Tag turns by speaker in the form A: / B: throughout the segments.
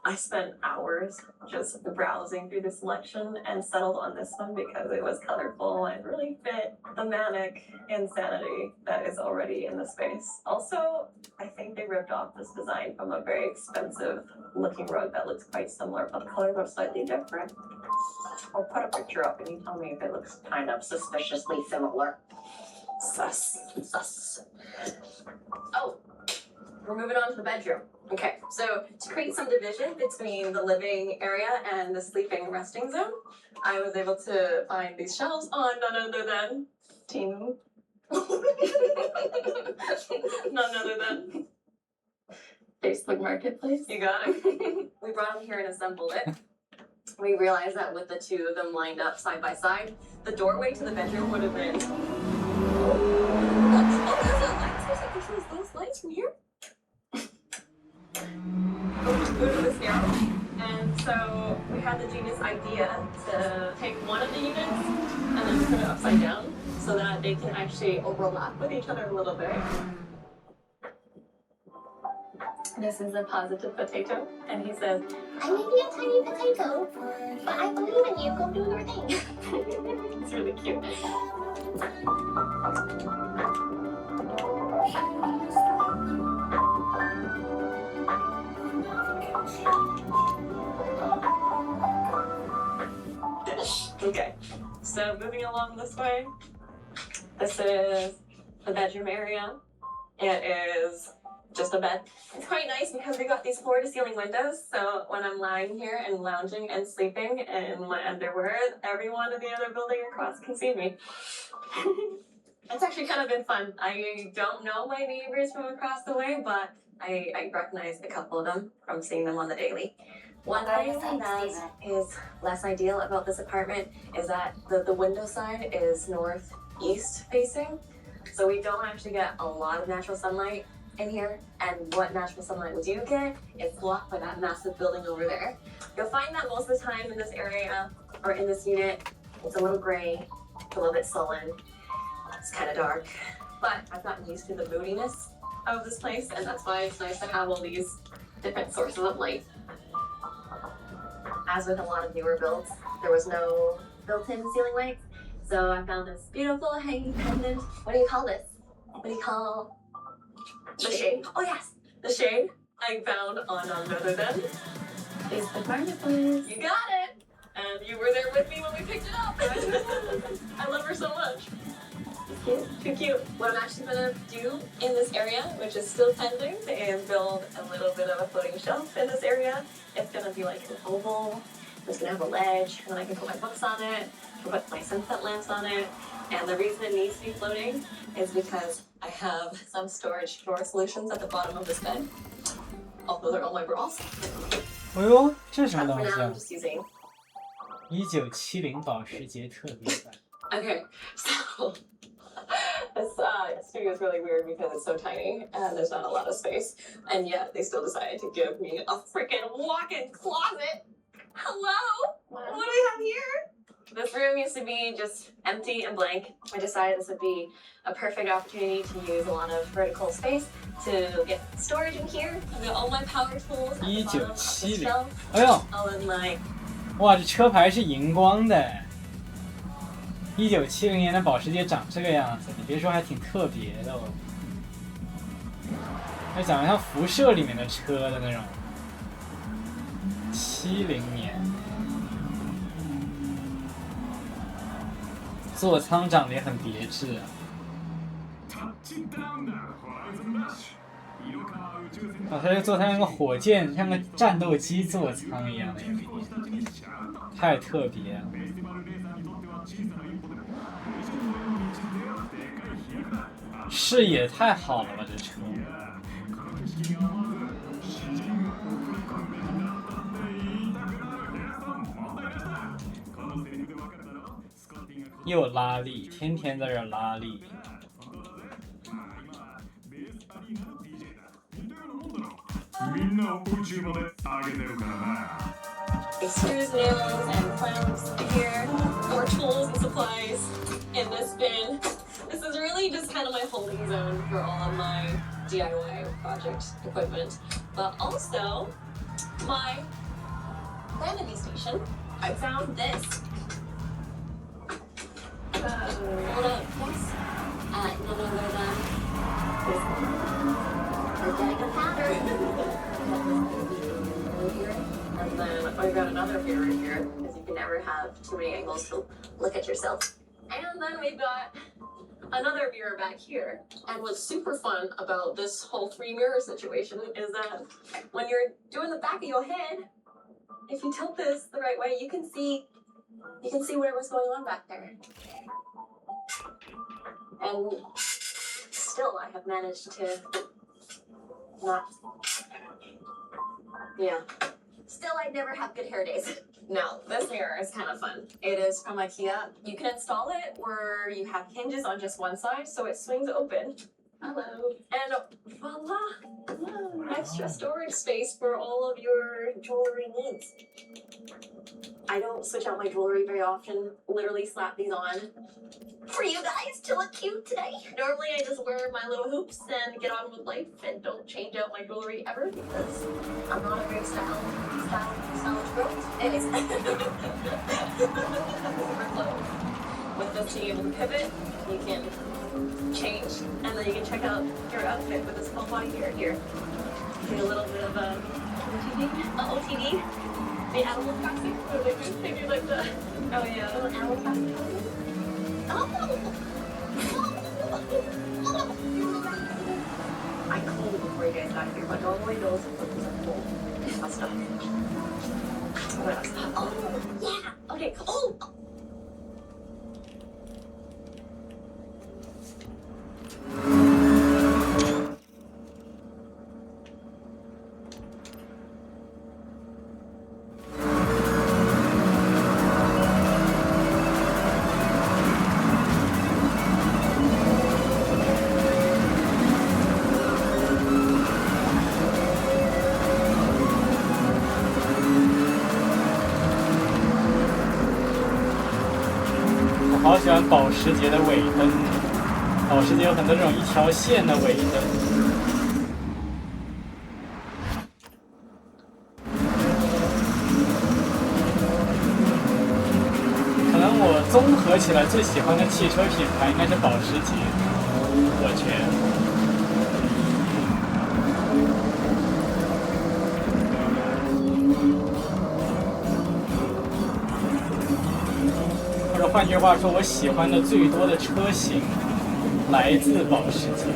A: I spent hours just browsing through the selection and settled on this one because it was colorful and really fit the manic insanity that is already in the space. Also, I think they ripped off this design from a very expensive looking rug that looks quite similar, but the colors are slightly different. I'll put a picture up and you tell me if it looks kind of suspiciously similar. Sus. Oh, we're moving on to the bedroom. Okay, so to create some division between the living area and the sleeping and resting zone, I was able to find these shelves on none other than Temu. None other than Facebook Marketplace. You got it. We brought them here and assembled it. We realized that with the two of them lined up side by side, the doorway to the bedroom would have been. Oh, there's a light source that controls those lights from here. Go to this arrow. And so we had the genius idea to take one of the units and then put it upside down so that they can actually overlap with each other a little bit. This is a positive potato, and he says,
B: I may be a tiny potato, but I believe in you. Go do your thing.
A: It's really cute. Okay, so moving along this way, this is the bedroom area. It is just a bed. It's quite nice because we got these floor-to-ceiling windows, so when I'm lying here and lounging and sleeping in my underwear, everyone in the other building across can see me. It's actually kind of been fun. I don't know my neighbors from across the way, but I recognize a couple of them from seeing them on the daily. One thing that is less ideal about this apartment is that the window side is northeast facing, so we don't actually get a lot of natural sunlight in here, and what natural sunlight we do get is blocked by that massive building over there. You'll find that most of the time in this area or in this unit, it's a little gray, a little bit sullen, it's kind of dark, but I've gotten used to the moodiness of this place, and that's why it's nice to have all these different sources of light. As with a lot of newer builds, there was no built-in ceiling lights, so I found this beautiful hanging pendant. What do you call this? What do you call the shade? Oh yes, the shade I found on none other than Facebook Marketplace. You got it! And you were there with me when we picked it up. I love her so much. Cute. Too cute. What I'm actually gonna do in this area, which is still pending, is build a little bit of a floating shelf in this area. It's gonna be like an oval. It's gonna have a ledge, and then I can put my books on it, I can put my sunset lamps on it. And the reason it needs to be floating is because I have some storage drawer solutions at the bottom of this bed. Oh, those are all my bras.
C: 哎呦，这什么东
A: For
C: 西
A: now,
C: 啊
A: I'm just using
C: ？1970保时捷特别版。
A: Okay, so this studio is really weird because it's so tiny and there's not a lot of space, and yet they still decided to give me a freaking walk-in closet. Hello? What do we have here? This room used to be just empty and blank. I decided this would be a perfect opportunity to use a lot of vertical space to get storage in here. I've got all my power tools at the bottom of the
C: 1970
A: shelf.
C: 哎呦，
A: All in my
C: 哇，这车牌是荧光的。1970年的保时捷长这个样子，你别说，还挺特别的哦。那长得像辐射里面的车的那种。70年，座舱长得也很别致啊。哦，它这个座舱像个火箭，像个战斗机座舱一样的，有一点，太特别了。视野太好了吧，这车。又拉力，天天在这儿拉力。
A: screws, nails, and clamps here. More tools and supplies in this bin. This is really just kind of my holding zone for all of my DIY project equipment. But also, my vanity station, I found this. Hold up, yes. None other than this organic powder. And then I've got another mirror here, because you can never have too many angles to look at yourself. And then we've got another mirror back here. And what's super fun about this whole 3 mirror situation is that when you're doing the back of your head, if you tilt this the right way, you can see whatever's going on back there. And still I have managed to not, yeah. Still I never have good hair days. No, this mirror is kind of fun. It is from IKEA. You can install it where you have hinges on just one side, so it swings open. Hello. And voila! Extra storage space for all of your jewelry needs. I don't switch out my jewelry very often. Literally slap these on for you guys to look cute today. Normally I just wear my little hoops and get on with life and don't change out my jewelry ever because I'm not a very stylish girl. Anyways. With this being able to pivot, you can change and then you can check out your outfit with this small body mirror here. Get a little bit of a OTD. The animal costume. Maybe like the little animal costume. I called it before you guys got here, but normally those clothes are cool. I'll stop. What else? Oh, yeah. Okay. Oh.
C: 好喜欢保时捷的尾灯，保时捷有很多这种一条线的尾灯。可能我综合起来最喜欢的汽车品牌应该是保时捷，我觉得。或者换句话说，我喜欢的最多的车型来自保时捷。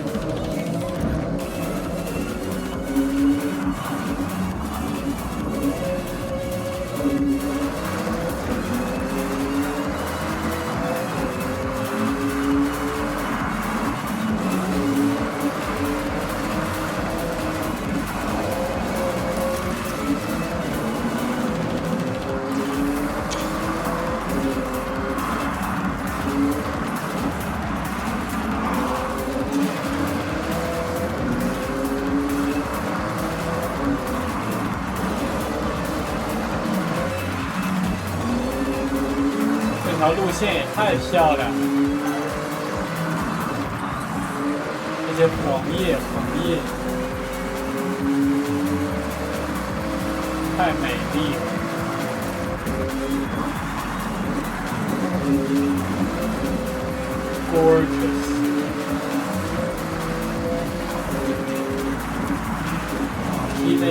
C: 这条路线也太漂亮了，这些黄叶、红叶，太美丽了。Gorgeous。綺麗。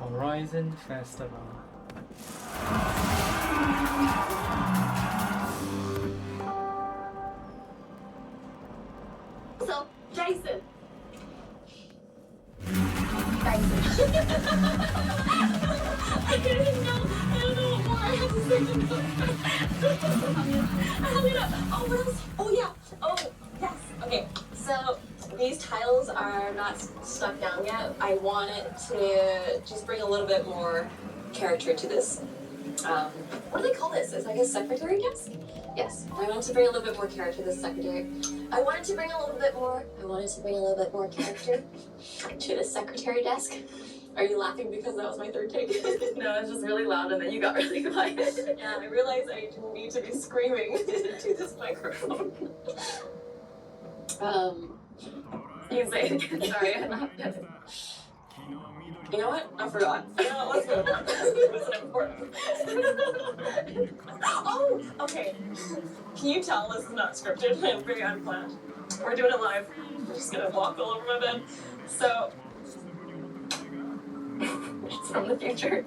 C: Horizon Festival.
A: So, Jason, I didn't know. I don't know what more I have to say. Oh, what else? Oh, yeah. Oh, yes. Okay, so these tiles are not stuck down yet. I wanted to just bring a little bit more character to this. What do they call this? It's like a secretary desk? Yes, I wanted to bring a little bit more character to this secretary. I wanted to bring a little bit more character to the secretary desk. Are you laughing because that was my third take? No, it's just really loud and then you got really quiet. Yeah, I realized I didn't need to be screaming to this microphone. You say it again. Sorry, I laughed at it. You know what? I forgot. No, let's go. It wasn't important. Oh, okay. Can you tell this is not scripted? I'm very unplanned. We're doing it live. I'm just gonna walk all over my bed. So, it's from the future.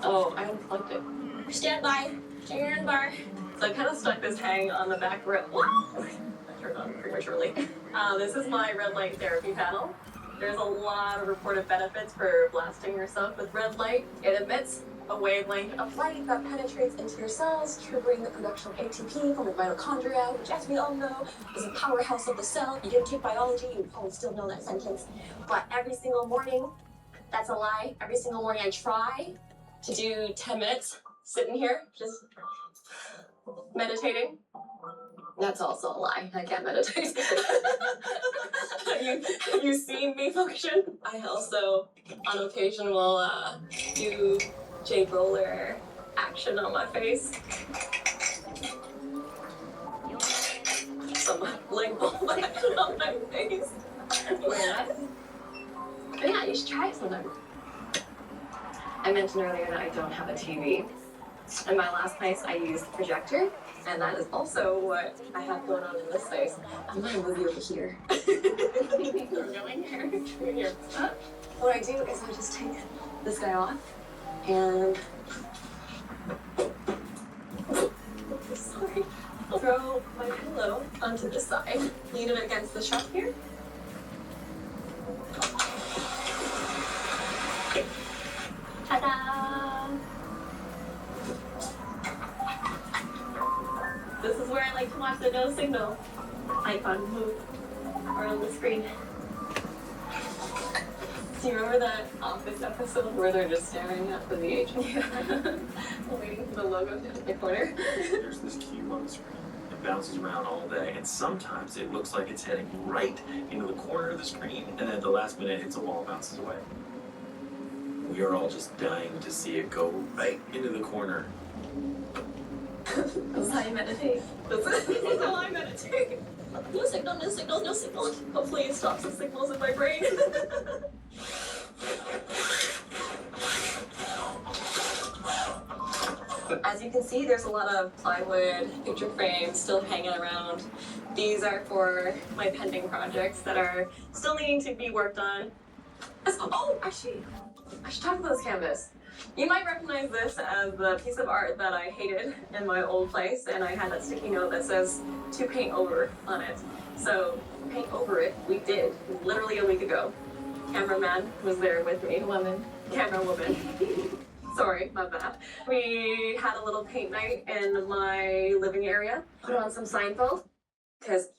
A: Oh, I unplugged it. Stand by. So I kind of stuck this hang on the back rail. I turned on prematurely. This is my red light therapy panel. There's a lot of reported benefits for blasting yourself with red light. It emits a wavelength of light that penetrates into your cells, triggering the production of ATP from the mitochondria, which, as we all know, is a powerhouse of the cell. You didn't take biology, you probably still know that sentence. But every single morning, that's a lie. Every single morning I try to do 10 minutes sitting here, just meditating. That's also a lie. I can't meditate. Have you seen me function? I also, on occasion, will do Jade Roller action on my face. Some light bulb action on my face. Yeah. But yeah, you should try it sometime. I mentioned earlier that I don't have a TV. In my last place, I used the projector, and that is also what I have going on in this space. I'm going to move you over here. We're going here. What I do is I just take this guy off, and sorry, I'll throw my pillow onto the side, lean it against the shelf here. Ta-da! This is where I like to watch the no signal icon move around the screen. Do you remember that Office episode where they're just staring at the VH? Waiting for the logo to hit the corner.
D: There's this cube on the screen. It bounces around all day, and sometimes it looks like it's heading right into the corner of the screen, and then at the last minute hits a wall and bounces away. We are all just dying to see it go right into the corner.
A: This is how you meditate. This is how I meditate. No signal, no signal, no signal. Hopefully it stops the signals in my brain. As you can see, there's a lot of plywood picture frames still hanging around. These are for my pending projects that are still needing to be worked on. Oh, actually, I should talk about this canvas. You might recognize this as the piece of art that I hated in my old place, and I had that sticky note that says to paint over on it. So paint over it, we did, literally a week ago. Cameraman was there with me, camera woman. Sorry, my bad. We had a little paint night in my living area, put on some Seinfeld, because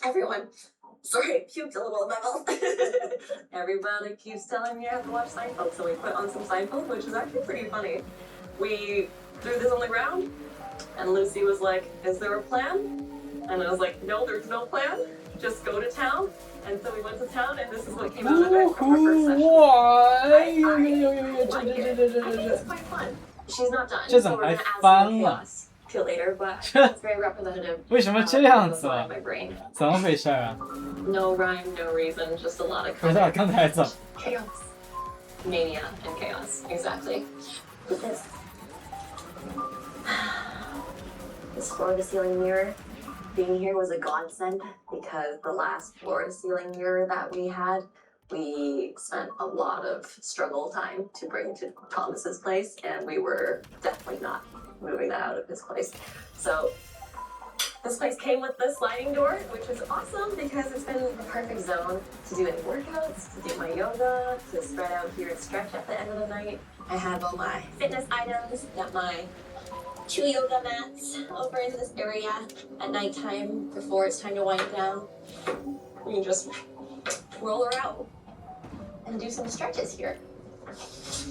A: everyone, sorry, puked a little in my mouth. Everybody keeps telling me I have to watch Seinfeld, so we put on some Seinfeld, which is actually pretty funny. We threw this on the ground, and Lucy was like, "Is there a plan?" And I was like, "No, there's no plan. Just go to town." And so we went to town, and this is what came out of it from our first session. I think it's quite fun. She's not done, so we're gonna add some chaos to later, but it's very representative.
C: 为什么这样子啊？
A: My brain.
C: 怎么回事啊？
A: No rhyme, no reason, just a lot of
C: 不知道刚才怎么？
A: chaos. Mania and chaos, exactly. This floor-to-ceiling mirror being here was a godsend because the last floor-to-ceiling mirror that we had, we spent a lot of struggle time to bring to Thomas's place, and we were definitely not moving that out of his place. So This place came with the sliding door, which is awesome because it's been the perfect zone to do any workouts, to do my yoga, to spread out here and stretch at the end of the night. I have all my fitness items, got my 2 yoga mats over in this area at nighttime before it's time to wind down. You can just roll her out and do some stretches here. It's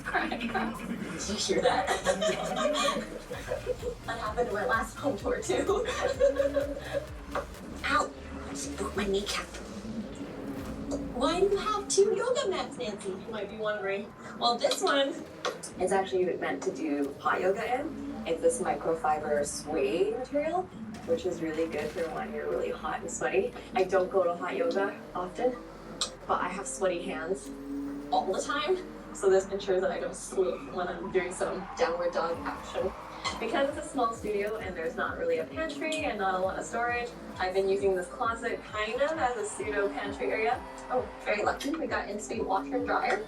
A: crying. Did you hear that? That happened in my last home tour too. Ow! I just broke my kneecap. Why do you have 2 yoga mats, Nancy? You might be wondering. Well, this one is actually meant to do hot yoga in. It's this microfiber suede material, which is really good for when you're really hot and sweaty. I don't go to hot yoga often, but I have sweaty hands all the time. So this ensures that I don't slip when I'm doing some downward dog action. Because it's a small studio and there's not really a pantry and not a lot of storage, I've been using this closet kind of as a pseudo pantry area. Oh, very lucky, we got in-suite washer and dryer.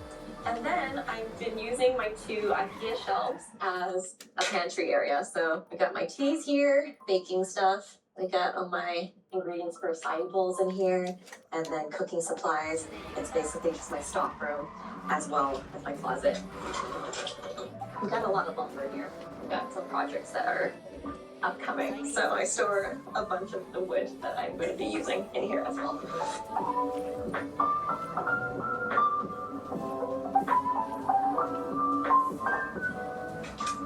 A: And then I've been using my 2 IKEA shelves as a pantry area. So I got my teas here, baking stuff. I got all my ingredients for acai bowls in here, and then cooking supplies. It's basically just my stock room as well as my closet. We got a lot of lumber here. We got some projects that are upcoming, so I store a bunch of the wood that I'm going to be using in here as well.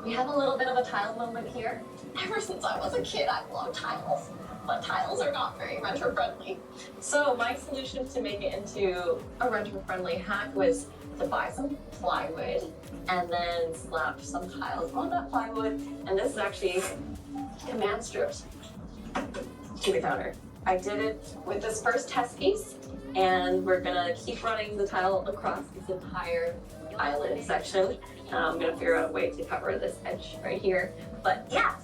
A: We have a little bit of a tile moment here. Ever since I was a kid, I've loved tiles, but tiles are not very renter-friendly. So my solution to make it into a renter-friendly hack was to buy some plywood and then slap some tiles on that plywood. And this is actually command strips to the counter. I did it with this first test piece, and we're gonna keep running the tile across this entire island section. I'm gonna figure out a way to cover this edge right here. But yeah,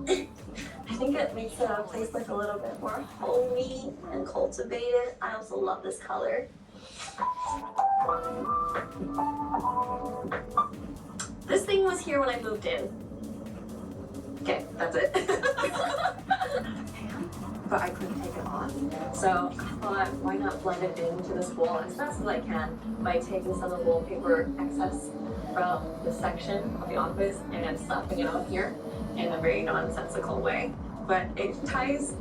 A: I think it makes the place look a little bit more homey and cultivated. I also love this color. This thing was here when I moved in. Okay, that's it. But I couldn't take it off. So I thought, why not blend it into this wall as best as I can by taking some of the wallpaper excess from the section of the office and slapping it on here in a very nonsensical way. But it ties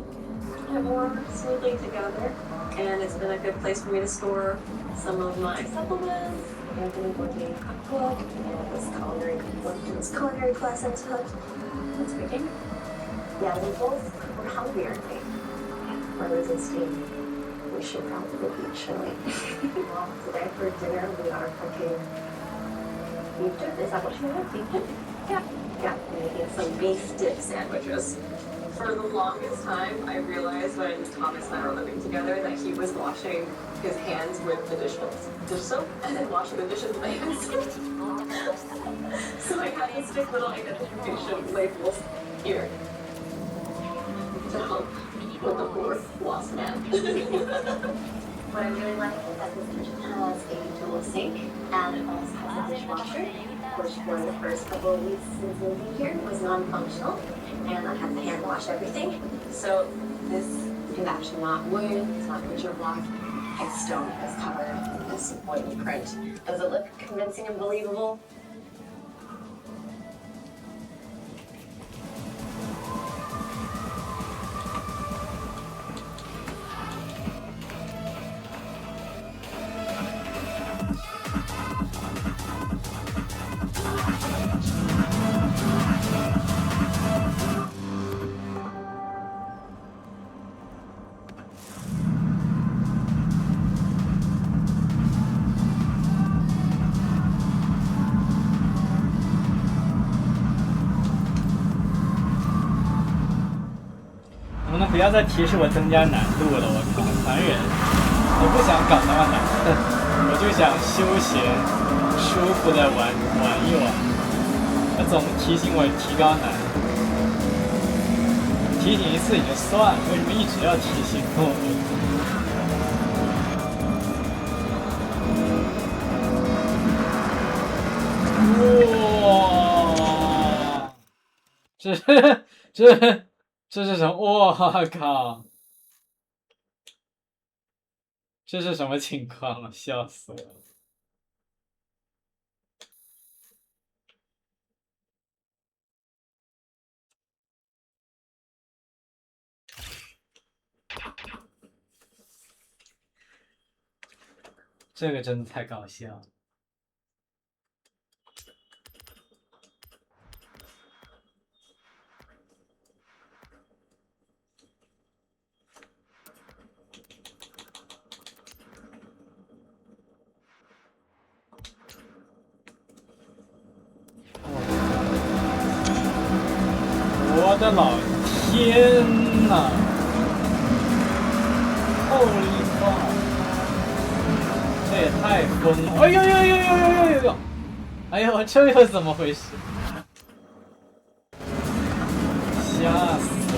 A: it more smoothly together, and it's been a good place for me to store some of my supplements, Anthony Bourdain cookbook, and this culinary class I took. What's speaking? Yeah, we both were hungry, aren't we? Brothers and steam. We should probably eat chili. Well, today for dinner we are cooking beef dip. Is that what you want? Beef dip? Yeah. Yeah, we're making some beef dip sandwiches. For the longest time, I realized when Thomas and I were living together that he was washing his hands with the dish soap and then washing the dishes with the hand soap. So I had to stick little identification labels here to help with the poor lost man. What I really like is that this kitchen has a dual sink and it also has a dishwasher, which for the first couple of weeks since moving here was non-functional, and I had to hand wash everything. So this is actually not wood, it's not picture block, it's stone that's covered in this wooden print. Does it look convincing and believable?
C: 能不能不要再提示我增加难度了？我靠，烦人！我不想搞那么难，我就想休闲、舒服的玩一玩。他总提醒我提高难度，提醒一次也就算了，为什么一直要提醒我？哇！这是什么？我靠！这是什么情况？笑死我了！这个真的太搞笑了。我的老天呐！Holy fuck！ 这也太疯了！哎呦呦呦呦呦呦呦！哎呦，这又怎么回事？吓死了！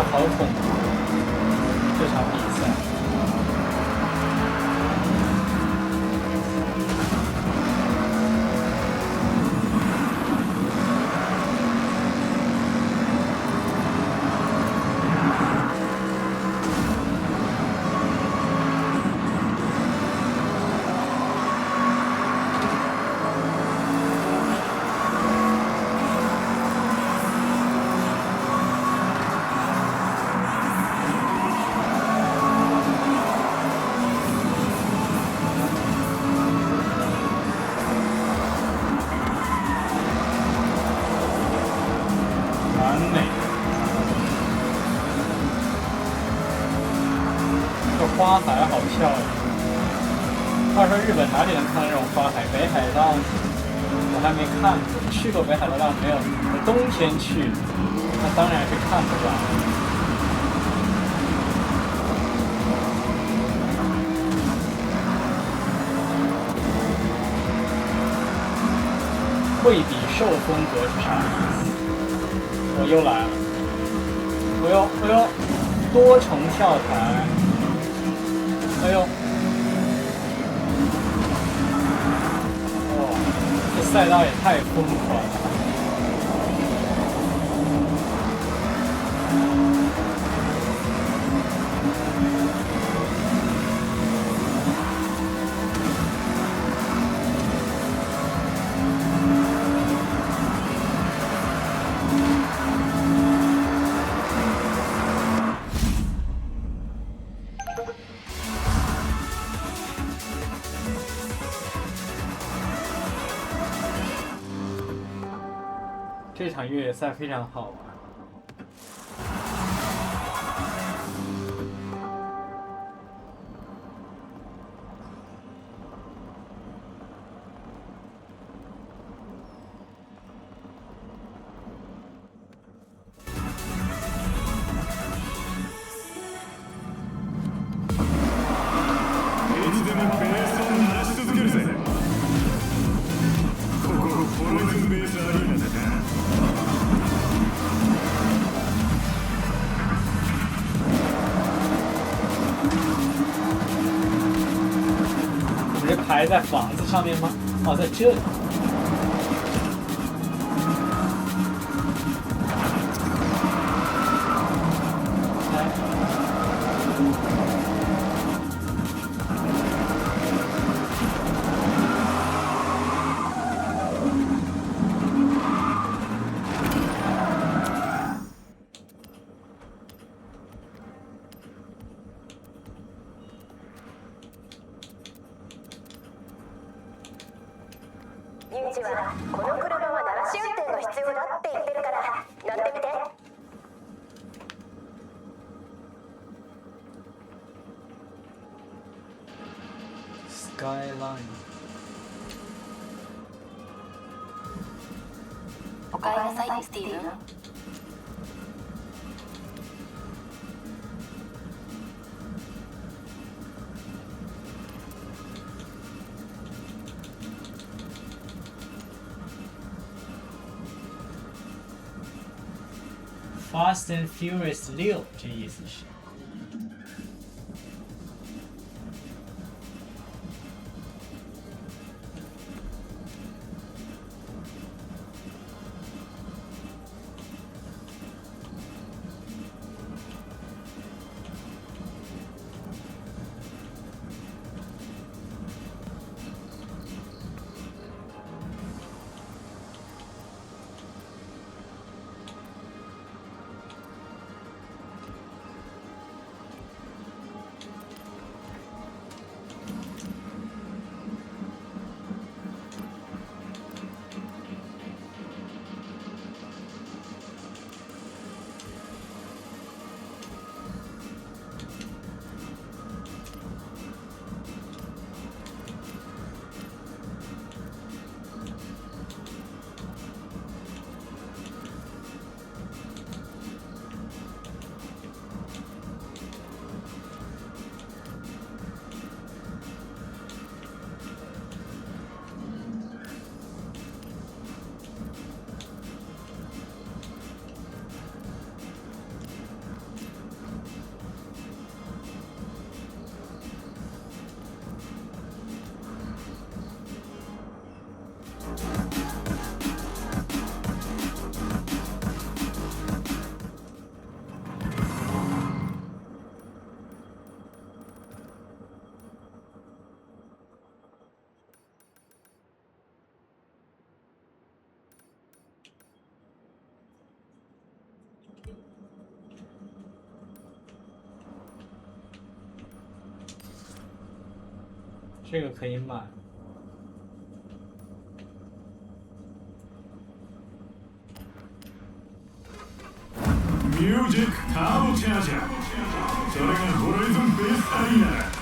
C: 好恐怖！这场比赛，完美！这花海好漂亮。话说日本哪里能看到这种花海？北海道我还没看过，去过北海道没有？我冬天去，那当然是看不到。惠比寿风格是啥意思？我又来了，哎呦，多重跳台，哎呦，哇，这赛道也太疯狂了。这场越野赛非常好玩。排在房子上面吗？哦，在这里。
E: おかえりなさい、スティーブン。
C: Fast and Furious 6，这意思是。这个可以买。
F: ミュージックターボチャージャー。それがホライゾンベースアリーナだ。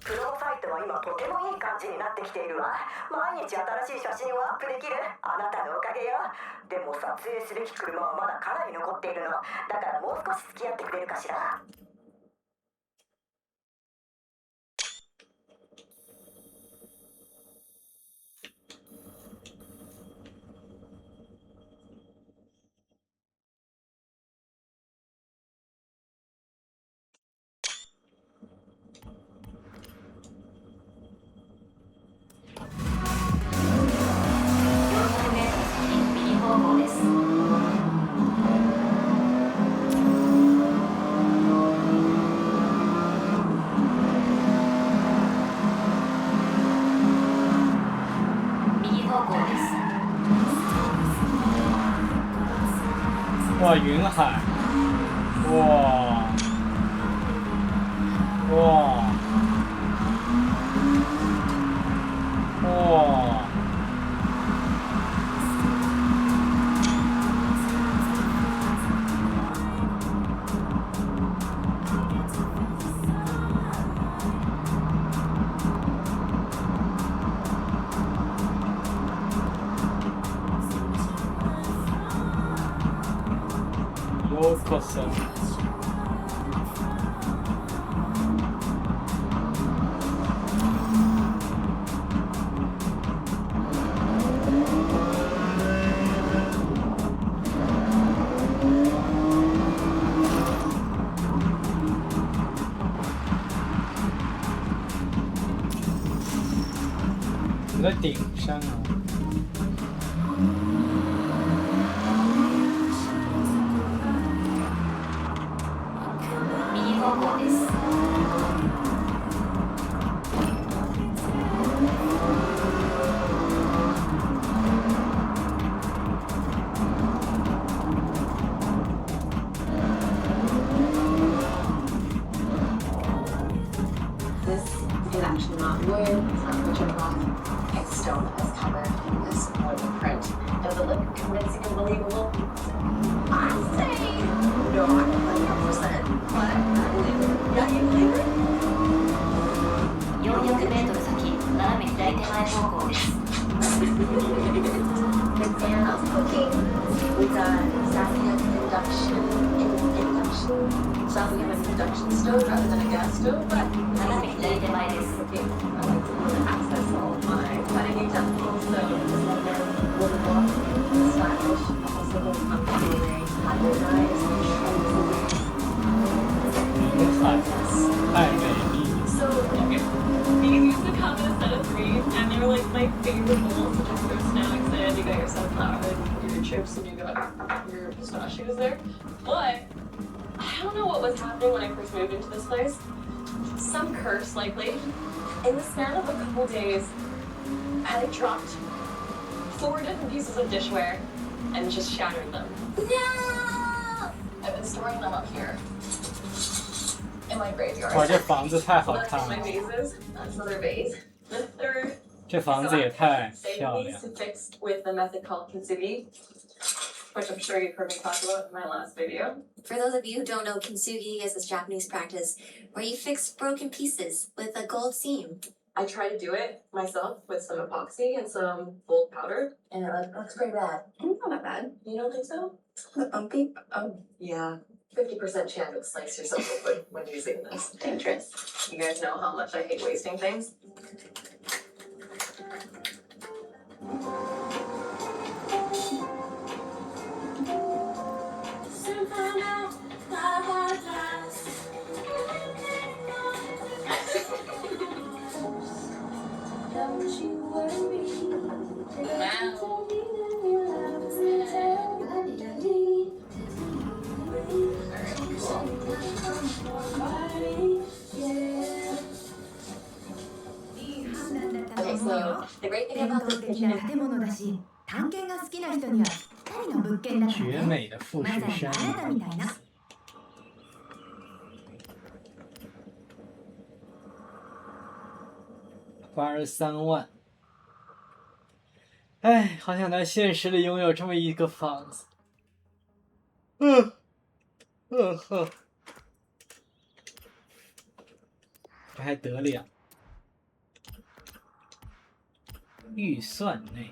G: プロサイトは今とてもいい感じになってきているわ。毎日新しい写真をアップできる。あなたのおかげよ。でも撮影すべき車はまだかなり残っているの。だからもう少し付き合ってくれるかしら。
C: 哇，云海，哇，哇，哇，ようこそ。在顶上啊！
E: 右方向です。
H: This is actually not wood, it's not butcher cloth, it's stone that was covered.
B: Exam cooking. We've got Sassy induction. So we have an induction stove rather than a gas stove, but I like the device cooking. I like to be able to access all of my cutting utensils, so just like a little more stylish, also very comfortable, organized, So these used to come in a set of 3, and they were like my favorite bowls to just throw snacks in. You got your sunflower, you got your chips, and you got your pistachios there. But I don't know what was happening when I first moved into this place. Some curse, likely. In the span of a couple days, I dropped 4 different pieces of dishware and just shattered them. No! I've been storing them up here in my graveyard.
C: 哇，这房子太好
B: So that's
C: 看
B: just my
C: 了，
B: vases. That's another vase. The third.
C: 这房子也太
A: Same
C: 漂
A: needs
C: 亮。
A: to fix with the method called kintsugi, which I'm sure you've heard me talk about in my last video.
E: For those of you who don't know, kintsugi is this Japanese practice where you fix broken pieces with a gold seam.
A: I tried to do it myself with some epoxy and some gold powder, and it looks pretty bad. Not that bad. You don't think so?
B: Bumpy.
A: Oh, yeah. 50% chance you'll slice yourself open when using this.
B: Dangerous.
A: You guys know how much I hate wasting things.
E: Okay, so the great thing
H: 伝
E: about
H: 統
E: this
H: 的
E: kitchen
H: な
E: is
H: 建物だし、探検が好きな人にはぴったりの物件だから
C: 绝
H: ね。
C: 美的富
H: まさに
C: 士山
H: あなたみたいな。
C: 83万，哎，好想在现实里拥有这么一个房子。这还得了？预算内。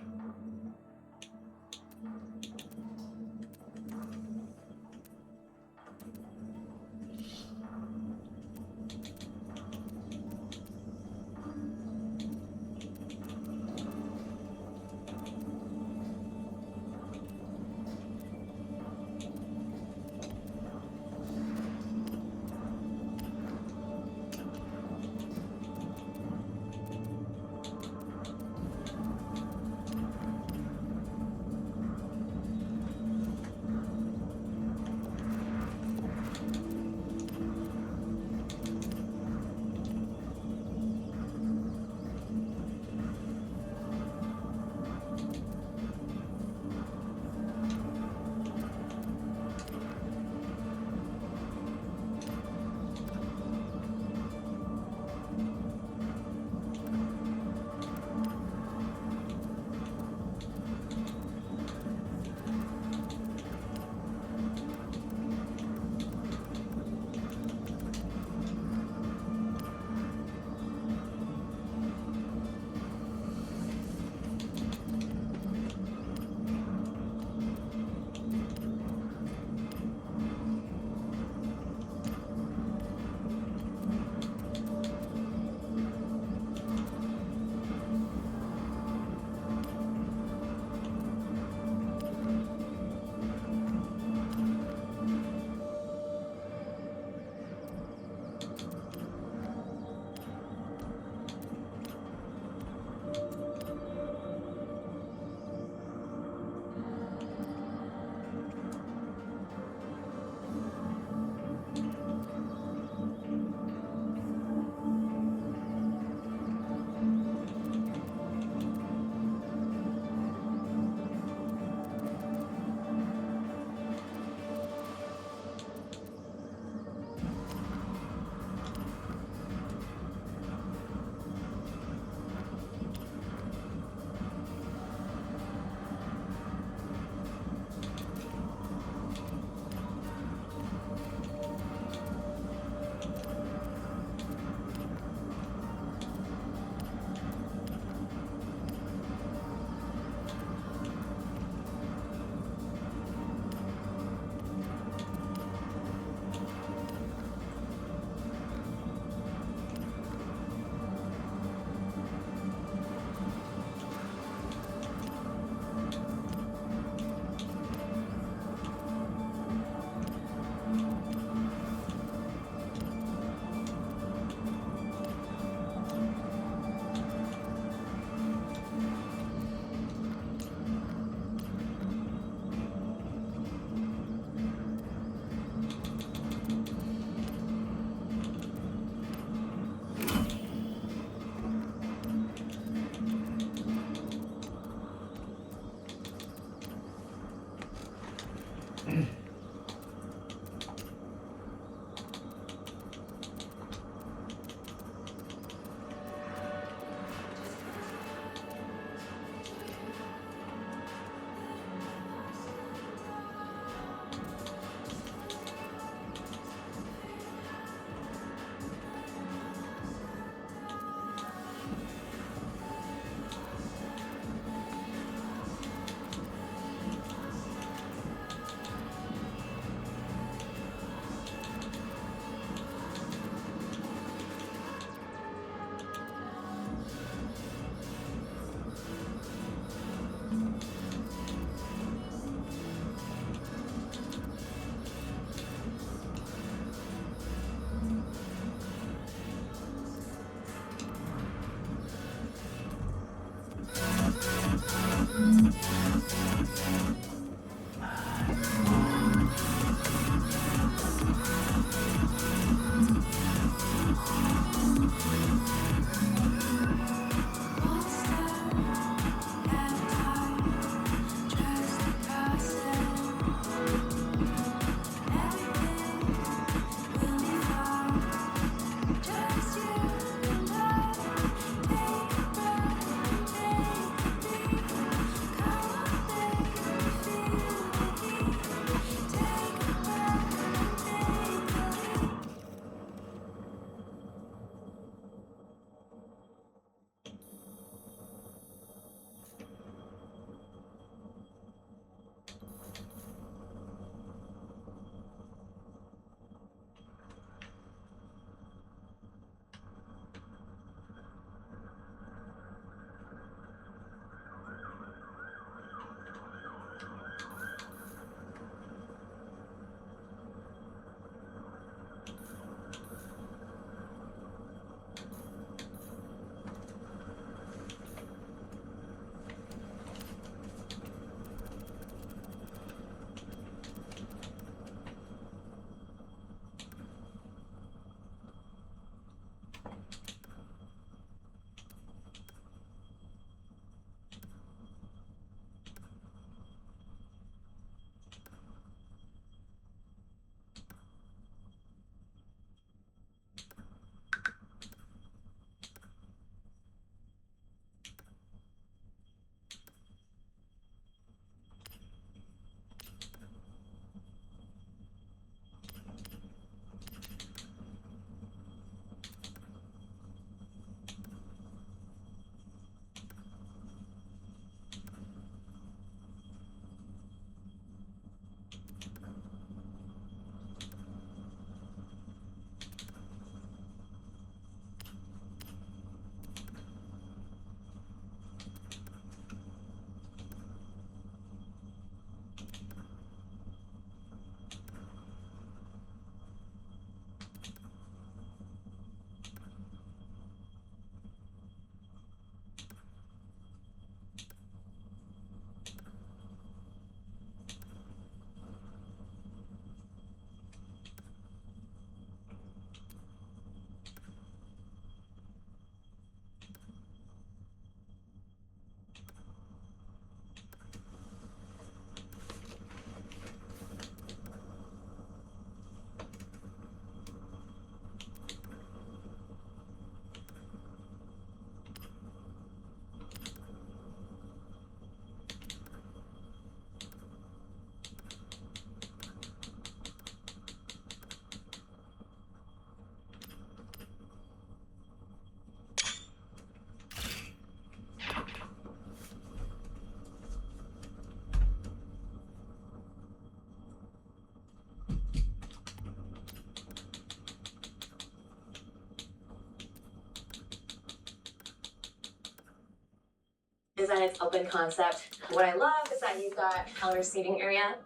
A: is that it's open concept. What I love is that you've got counter seating area,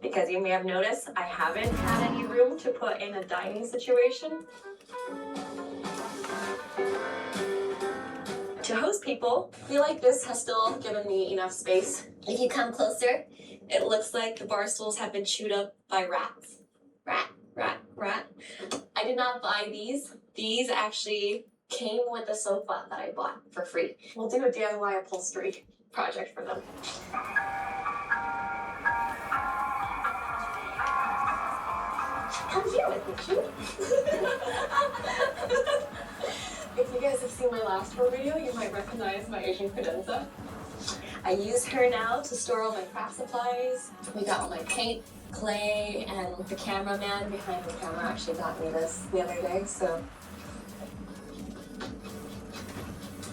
A: because you may have noticed I haven't had any room to put in a dining situation. To host people, I feel like this has still given me enough space. If you come closer, it looks like the bar stools have been chewed up by rats. Rat. I did not buy these. These actually came with the sofa that I bought for free. We'll do a DIY upholstery project for them. Come here with me, If you guys have seen my last tour video, you might recognize my Asian credenza. I use her now to store all my craft supplies. We got all my paint, clay, and the cameraman behind the camera actually got me this the other day, so.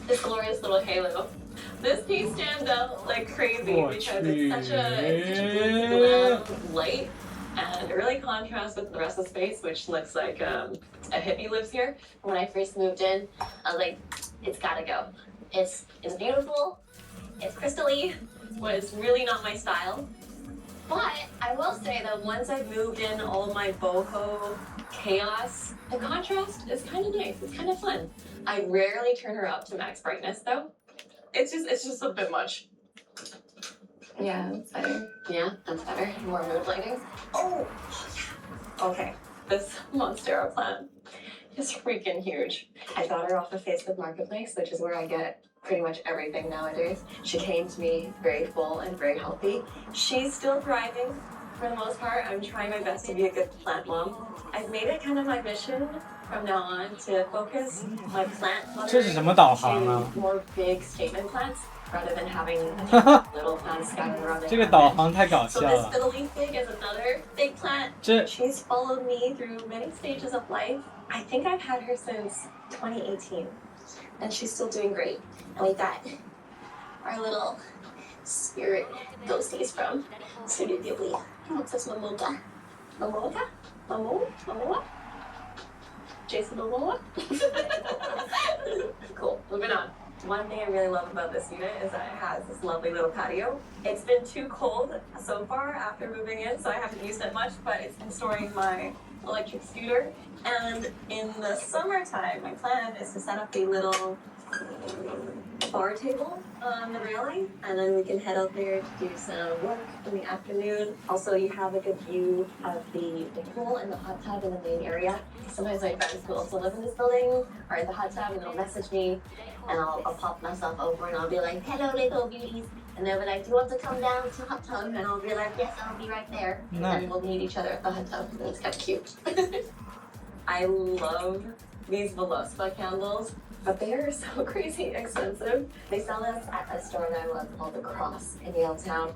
A: This glorious little halo. This piece stands out like crazy because it's such a glam light, and it really contrasts with the rest of the space, which looks like a hippie lives here. When I first moved in, I was like, it's gotta go. It's beautiful, it's crystal-y, but it's really not my style. But I will say that once I've moved in all of my boho chaos, the contrast is kind of nice, it's kind of fun. I rarely turn her up to max brightness though. It's just a bit much. Yeah, that's better. Yeah, that's better. More mood lighting. Oh, yeah. Okay, this Monstera plant is freaking huge. I got her off of Facebook Marketplace, which is where I get pretty much everything nowadays. She came to me very full and very healthy. She's still thriving for the most part. I'm trying my best to be a good plant mom. I've made it kind of my mission from now on to focus my plant to more big statement plants rather than having little plants scattered around.
C: 这个导航太搞笑
A: So
C: 了。
A: this fiddly fig is another big plant. She's followed me through many stages of life. I think I've had her since 2018, and she's still doing great. And we got our little spirit ghosties from Studio Ghibli. What's this, Momoka? Momoka? Momoa? Jason Momoa? Cool, moving on. One thing I really love about this unit is that it has this lovely little patio. It's been too cold so far after moving in, so I haven't used it much, but it's been storing my electric scooter. And in the summertime, my plan is to set up a little bar table on the railing, and then we can head out there to do some work in the afternoon. Also, you have a good view of the pool and the hot tub in the main area. Sometimes my friends who also live in this building are in the hot tub, and they'll message me, and I'll pop myself over, and I'll be like, hello, little beauties. And they'll be like, do you want to come down to the hot tub? And I'll be like, yes, I'll be right there.
C: Nice.
A: And we'll meet each other at the hot tub, and it's kind of cute. I love these Veluspa candles, but they are so crazy expensive. They sell this at a store that I love called The Cross in Yaletown.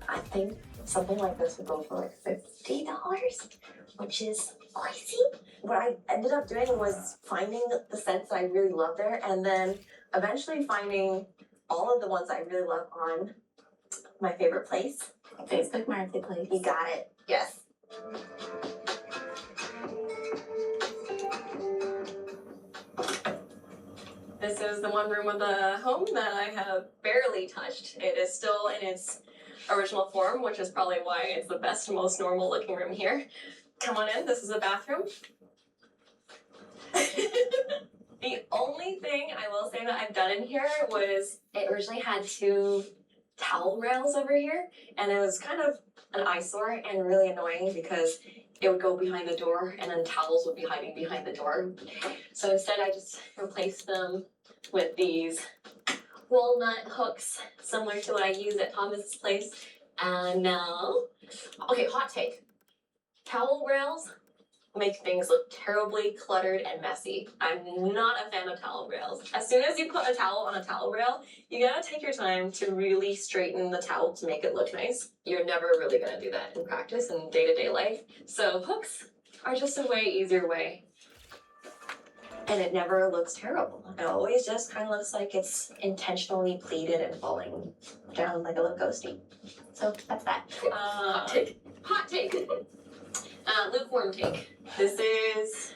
A: I think something like this would go for like $50, which is crazy. What I ended up doing was finding the scents that I really love there, and then eventually finding all of the ones I really love on my favorite place. Facebook Marketplace. You got it. Yes. This is the one room of the home that I have barely touched. It is still in its original form, which is probably why it's the best, most normal looking room here. Come on in, this is a bathroom. The only thing I will say that I've done in here was it originally had 2 towel rails over here, and it was kind of an eyesore and really annoying because it would go behind the door and then towels would be hiding behind the door. So instead I just replaced them with these walnut hooks similar to what I use at Thomas's place. And now, okay, hot take. Towel rails make things look terribly cluttered and messy. I'm not a fan of towel rails. As soon as you put a towel on a towel rail, you gotta take your time to really straighten the towel to make it look nice. You're never really gonna do that in practice in day-to-day life. So hooks are just a way easier way. And it never looks terrible. It always just kind of looks like it's intentionally pleated and falling down like a little ghosty. So that's that. Hot take. Hot take. Lukewarm take. This is,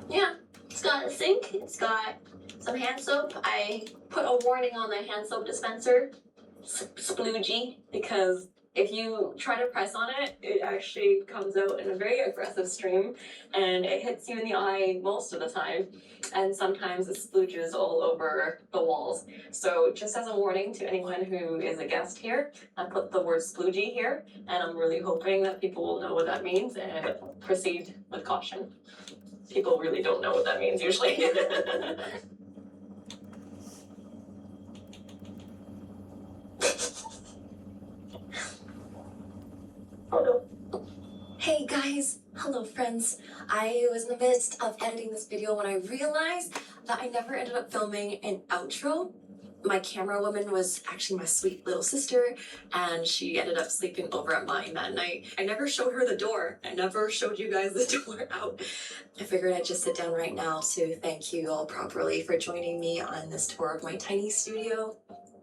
A: yeah, it's got a sink, it's got some hand soap. I put a warning on the hand soap dispenser, sploogey, because if you try to press on it, it actually comes out in a very aggressive stream and it hits you in the eye most of the time. And sometimes it splooges all over the walls. So just as a warning to anyone who is a guest here, I put the word sploogey here, and I'm really hoping that people will know what that means and proceed with caution. People really don't know what that means usually. Oh no.
E: Hey guys, hello friends. I was in the midst of editing this video when I realized that I never ended up filming an outro. My camera woman was actually my sweet little sister, and she ended up sleeping over at mine that night. I never showed her the door. I never showed you guys the door out. I figured I'd just sit down right now to thank you all properly for joining me on this tour of my tiny studio.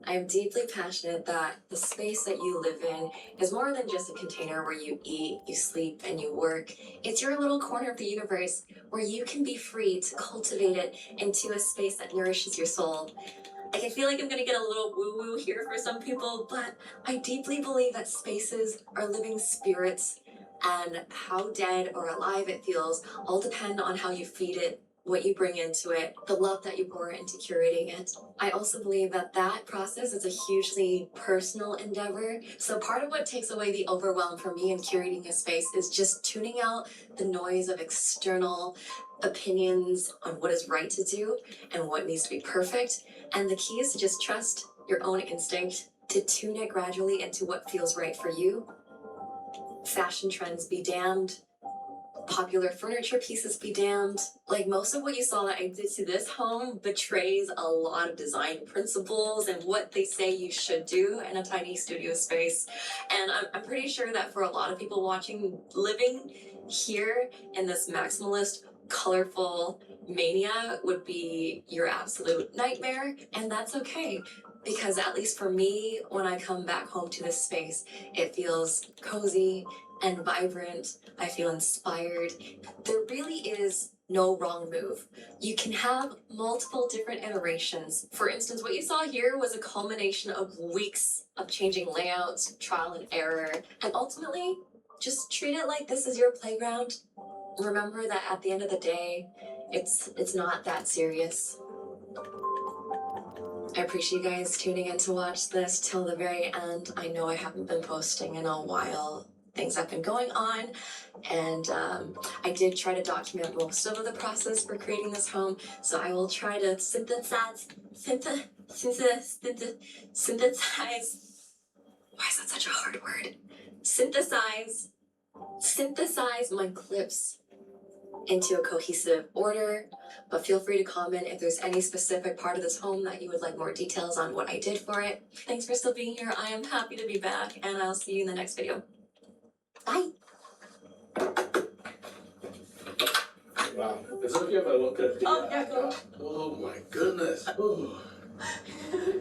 E: I am deeply passionate that the space that you live in is more than just a container where you eat, you sleep, and you work. It's your little corner of the universe where you can be free to cultivate it into a space that nourishes your soul. I feel like I'm gonna get a little woo-woo here for some people, but I deeply believe that spaces are living spirits, and how dead or alive it feels all depend on how you feed it, what you bring into it, the love that you pour into curating it. I also believe that that process is a hugely personal endeavor. So part of what takes away the overwhelm for me in curating a space is just tuning out the noise of external opinions on what is right to do and what needs to be perfect. And the key is to just trust your own instinct, to tune it gradually into what feels right for you. Fashion trends be damned. Popular furniture pieces be damned. Like, most of what you saw that I did to this home betrays a lot of design principles and what they say you should do in a tiny studio space. And I'm pretty sure that for a lot of people watching, living here in this maximalist, colorful mania would be your absolute nightmare, and that's okay. Because at least for me, when I come back home to this space, it feels cozy and vibrant. I feel inspired. There really is no wrong move. You can have multiple different iterations. For instance, what you saw here was a culmination of weeks of changing layouts, trial and error, and ultimately, just treat it like this is your playground. Remember that at the end of the day, it's not that serious. I appreciate you guys tuning in to watch this till the very end. I know I haven't been posting in a while. Things have been going on, and I did try to document most of the process for creating this home, so I will try to synthesize. Why is that such a hard word? Synthesize my clips into a cohesive order, but feel free to comment if there's any specific part of this home that you would like more details on what I did for it. Thanks for still being here. I am happy to be back, and I'll see you in the next video. Bye.
I: Wow. Is it okay if I look at the...
A: Oh, yeah, go.
I: Oh my goodness. Oh.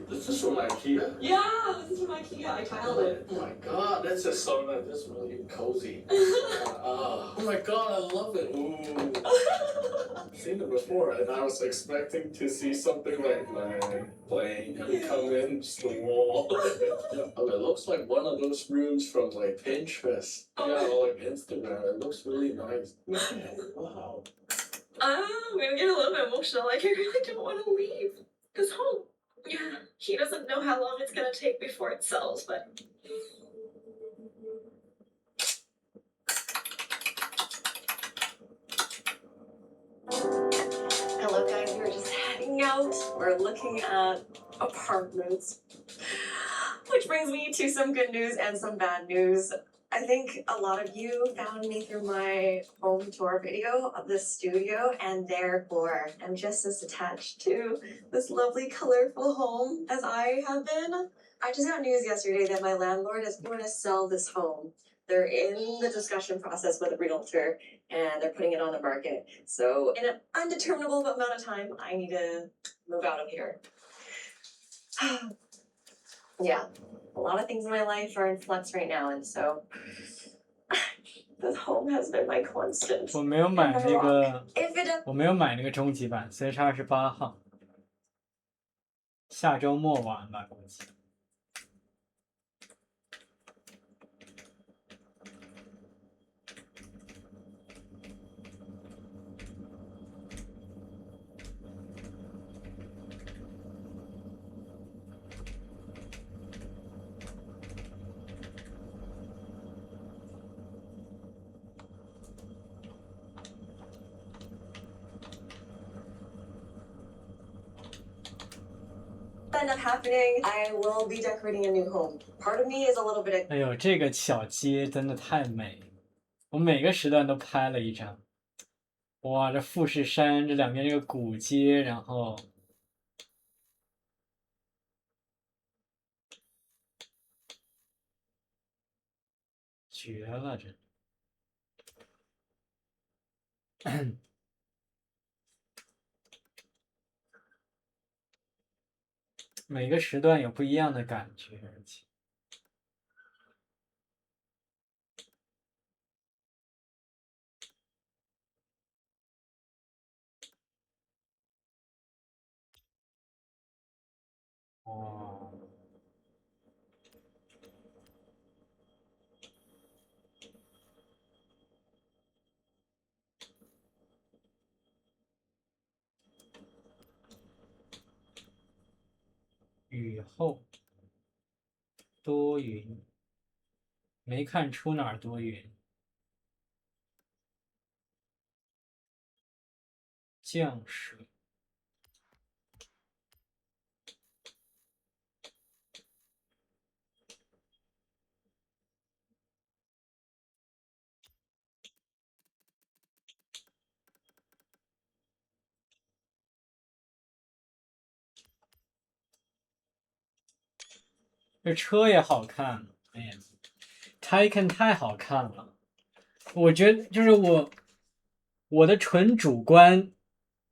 I: This is from IKEA?
A: Yeah, this is from IKEA. I tiled it.
I: Oh my god, that's just so nice. That's really cozy. Oh my god, I love it. Ooh. I've seen it before, and I was expecting to see something like my plane come in just the wall. Oh, it looks like one of those rooms from like Pinterest. Yeah, or like Instagram. It looks really nice. Wow.
A: I'm gonna get a little bit emotional. Like, I really don't want to leave this home. Yeah, he doesn't know how long it's gonna take before it sells, but... Hello guys, we're just heading out. We're looking at apartments. Which brings me to some good news and some bad news. I think a lot of you found me through my home tour video of this studio, and therefore am just as attached to this lovely, colorful home as I have been. I just got news yesterday that my landlord is going to sell this home. They're in the discussion process with a realtor, and they're putting it on the market. So in an undeterminable amount of time, I need to move out of here. Yeah. A lot of things in my life are in flux right now, and so this home has been my constant.
C: 我没有买那个终极版，CH28号。下周末完吧，估计。
A: End up happening, I will be decorating a new home. Part of me is a little bit.
C: 哎呦，这个小街真的太美，我每个时段都拍了一张。哇，这富士山这两边这个古街，然后绝了这。每个时段有不一样的感觉，而且哦，雨后多云，没看出哪儿多云。降水，这车也好看，哎呀 ，Taycan 太好看了，我觉得就是我的纯主观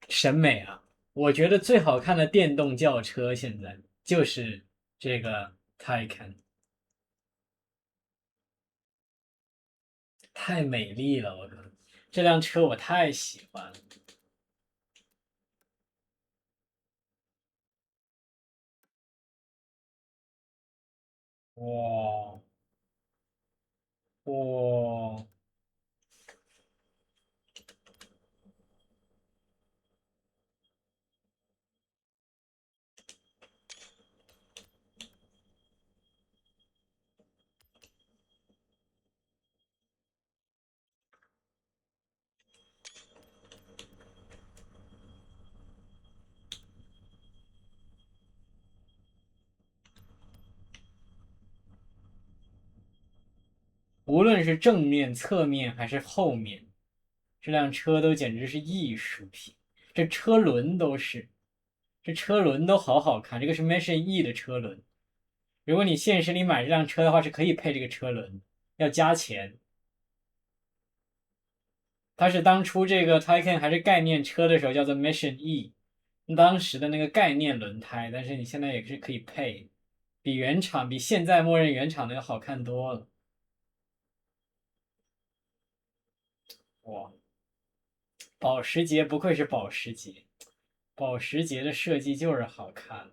C: 审美啊，我觉得最好看的电动轿车现在就是这个 Taycan， 太美丽了，我靠，这辆车我太喜欢了。哇哇！无论是正面、侧面还是后面，这辆车都简直是艺术品。这车轮都是，这车轮都好好看。这个是 Mission E 的车轮。如果你现实里买这辆车的话，是可以配这个车轮，要加钱。它是当初这个 Taycan 还是概念车的时候叫做 Mission E， 当时的那个概念轮胎，但是你现在也是可以配，比现在默认原厂的要好看多了。哇，保时捷不愧是保时捷，保时捷的设计就是好看。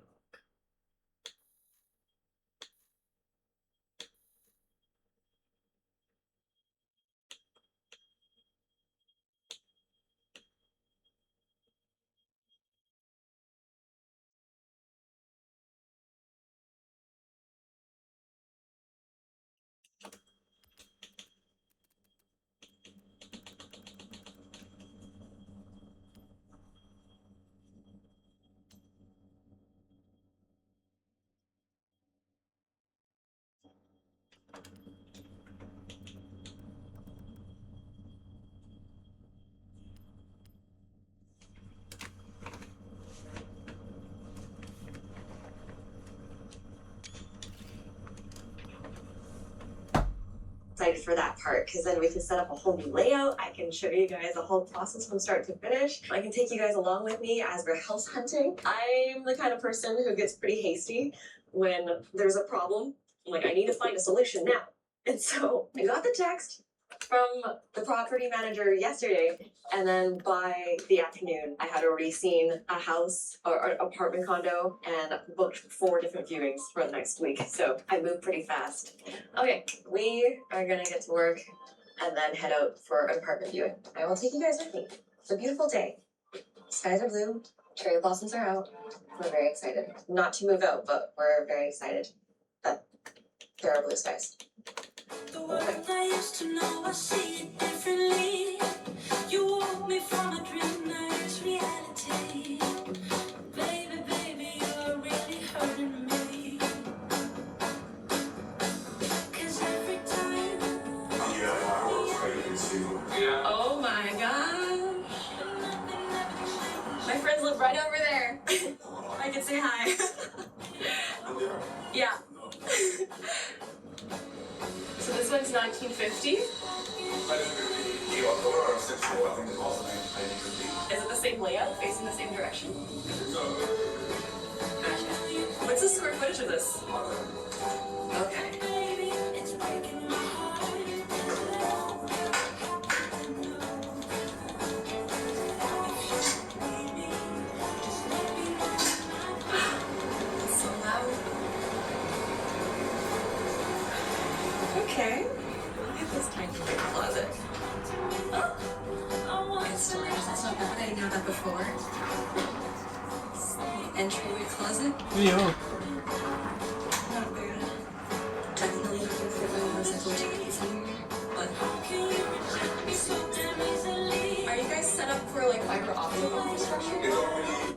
A: Excited for that part because then we can set up a whole new layout. I can show you guys the whole process from start to finish. I can take you guys along with me as we're house hunting. I'm the kind of person who gets pretty hasty when there's a problem. I'm like, I need to find a solution now. And so I got the text from the property manager yesterday, and then by the afternoon, I had already seen a house or an apartment condo and booked 4 different viewings for the next week. So I moved pretty fast. Okay, we are gonna get to work and then head out for an apartment viewing. I will take you guys with me. It's a beautiful day. Skies are blue, cherry blossoms are out. We're very excited. Not to move out, but we're very excited that there are blue skies.
J: The world I used to know, I see it differently. You woke me from a dream, now it's reality. Baby, baby, you're really hurting me. 'Cause every time.
A: Oh my gosh. My friends live right over there. I can say hi. Yeah. So this one's 1950. Is it the same layout, facing the same direction? Gotcha. What's the square footage of this? Okay. So loud. Okay. Look at this tiny little closet. Oh, it's storage. That's not bad. I didn't have that before. Entryway closet.
C: Ew.
A: Not bad. Definitely looking for those opportunities here. But are you guys set up for like fiber optic infrastructure?911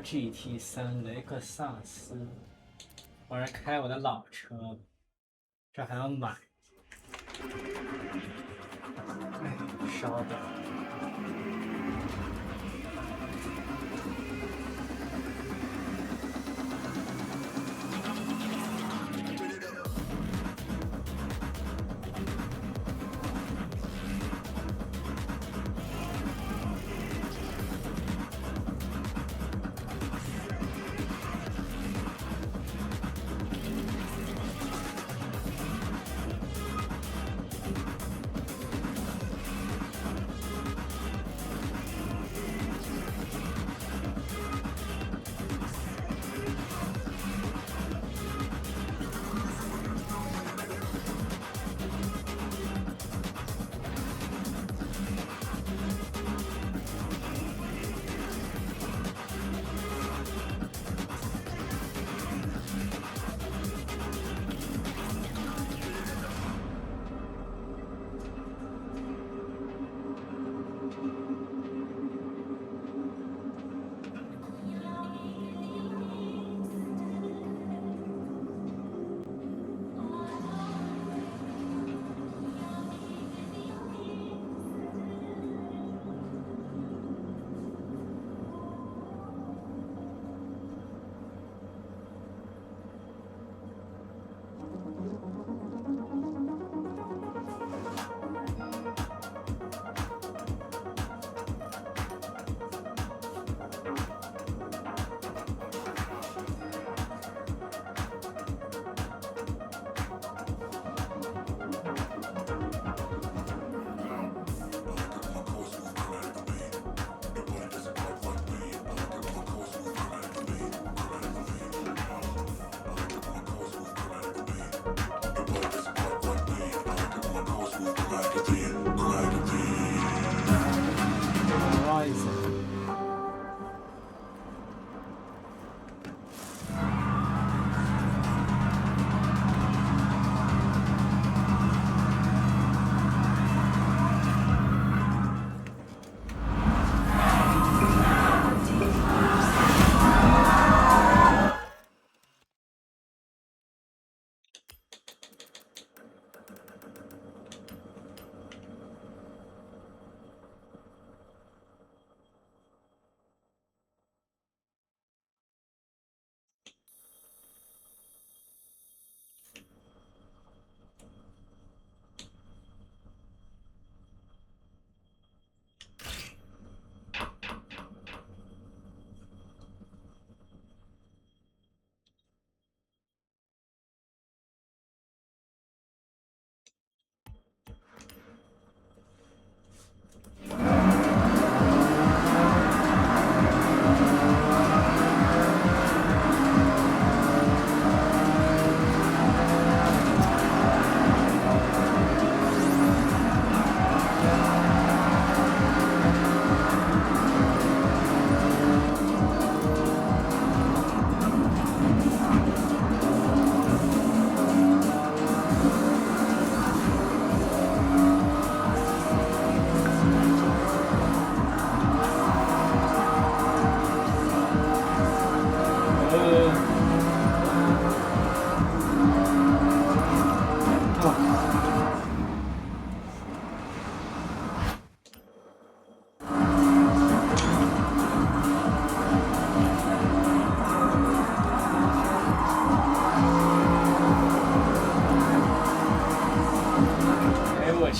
C: GT3雷克萨斯，我是开我的老车，这还要买。哎，稍等。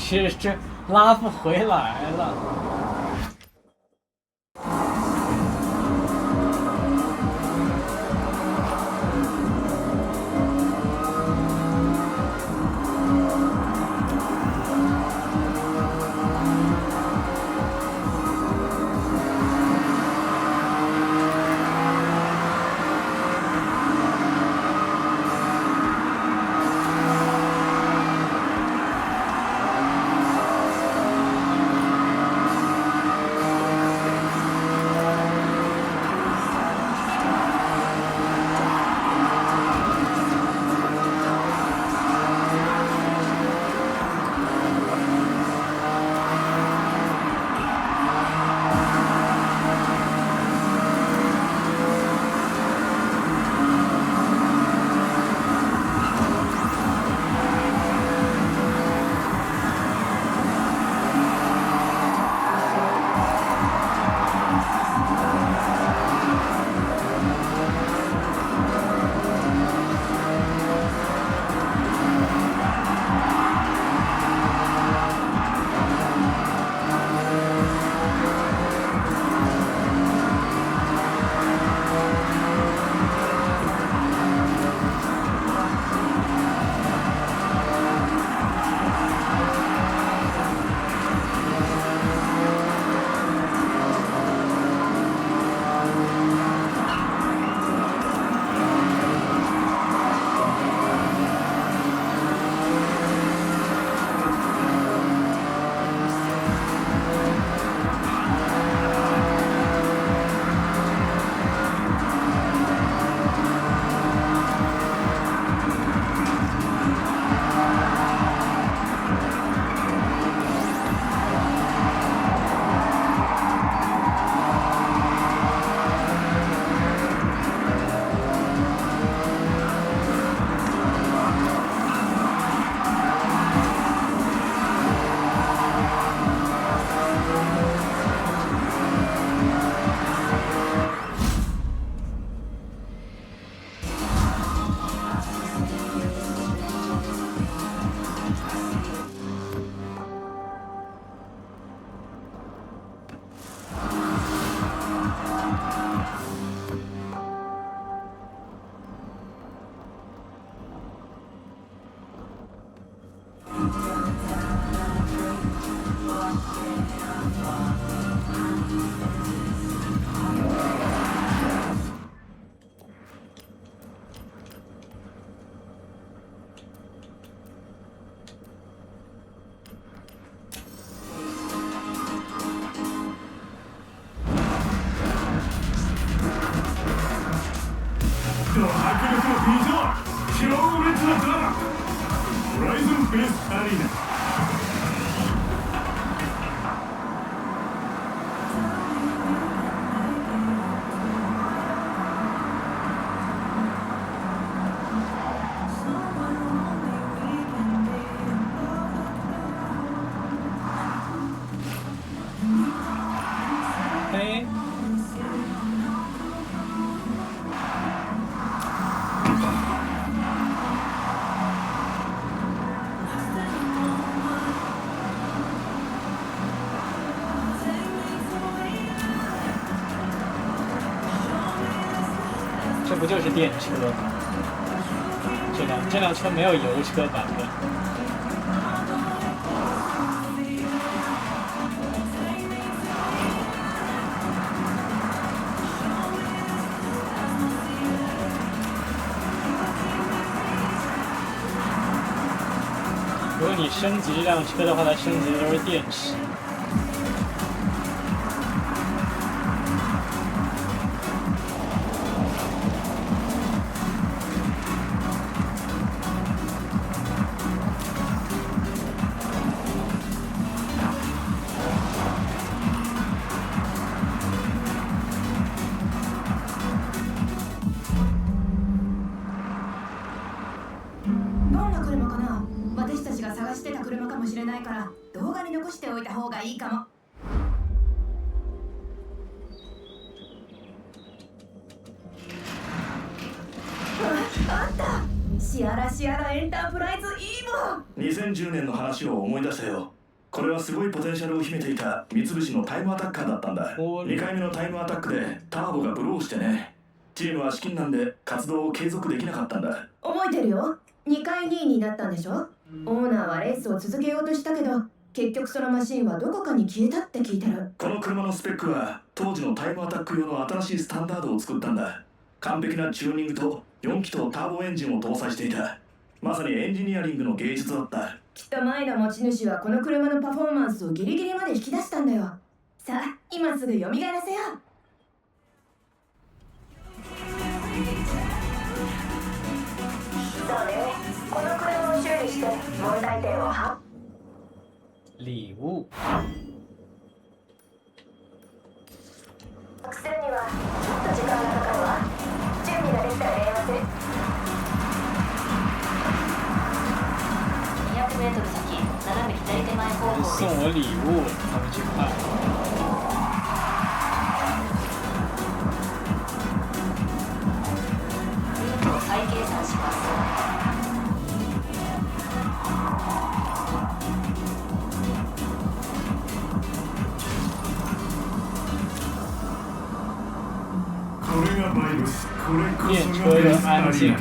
C: 去，这拉不回来了。
F: 迫力の美女は強烈なドラマホライゾンベースアリーナ
C: 这不就是电车吗？这辆车没有油车版本。如果你升级这辆车的话，它升级的都是电池。
H: どんな車かな？私たちが探してた車かもしれないから動画に残しておいた方がいいかも。あった！嵐あらエンタープライズイーボ
F: 2010年の話を思い出したよ。これはすごいポテンシャルを秘めていた三菱のタイムアタッカーだったんだ。2回目のタイムアタックでターボがブローしてね。チームは資金難で活動を継続できなかったんだ。
H: 覚えてるよ。2回2位になったんでしょ。オーナーはレースを続けようとしたけど、結局そのマシンはどこかに消えたって聞いてる。
F: この車のスペックは当時のタイムアタック用の新しいスタンダードを作ったんだ。完璧なチューニングと4気筒ターボエンジンを搭載していた。まさにエンジニアリングの芸術だった。
H: きっと前の持ち主はこの車のパフォーマンスをギリギリまで引き出したんだよ。さあ、今すぐ蘇らせよう。
G: そうね、この車を修理して問題点を
C: 礼物。
G: するにはちょっと時間がかかるわ。準備ができたら電話する。
K: 200m 先、斜め左手前方向です。
C: 送我礼物，咱们去看。
K: ルートを再計算します。
F: 练
C: 车又安静，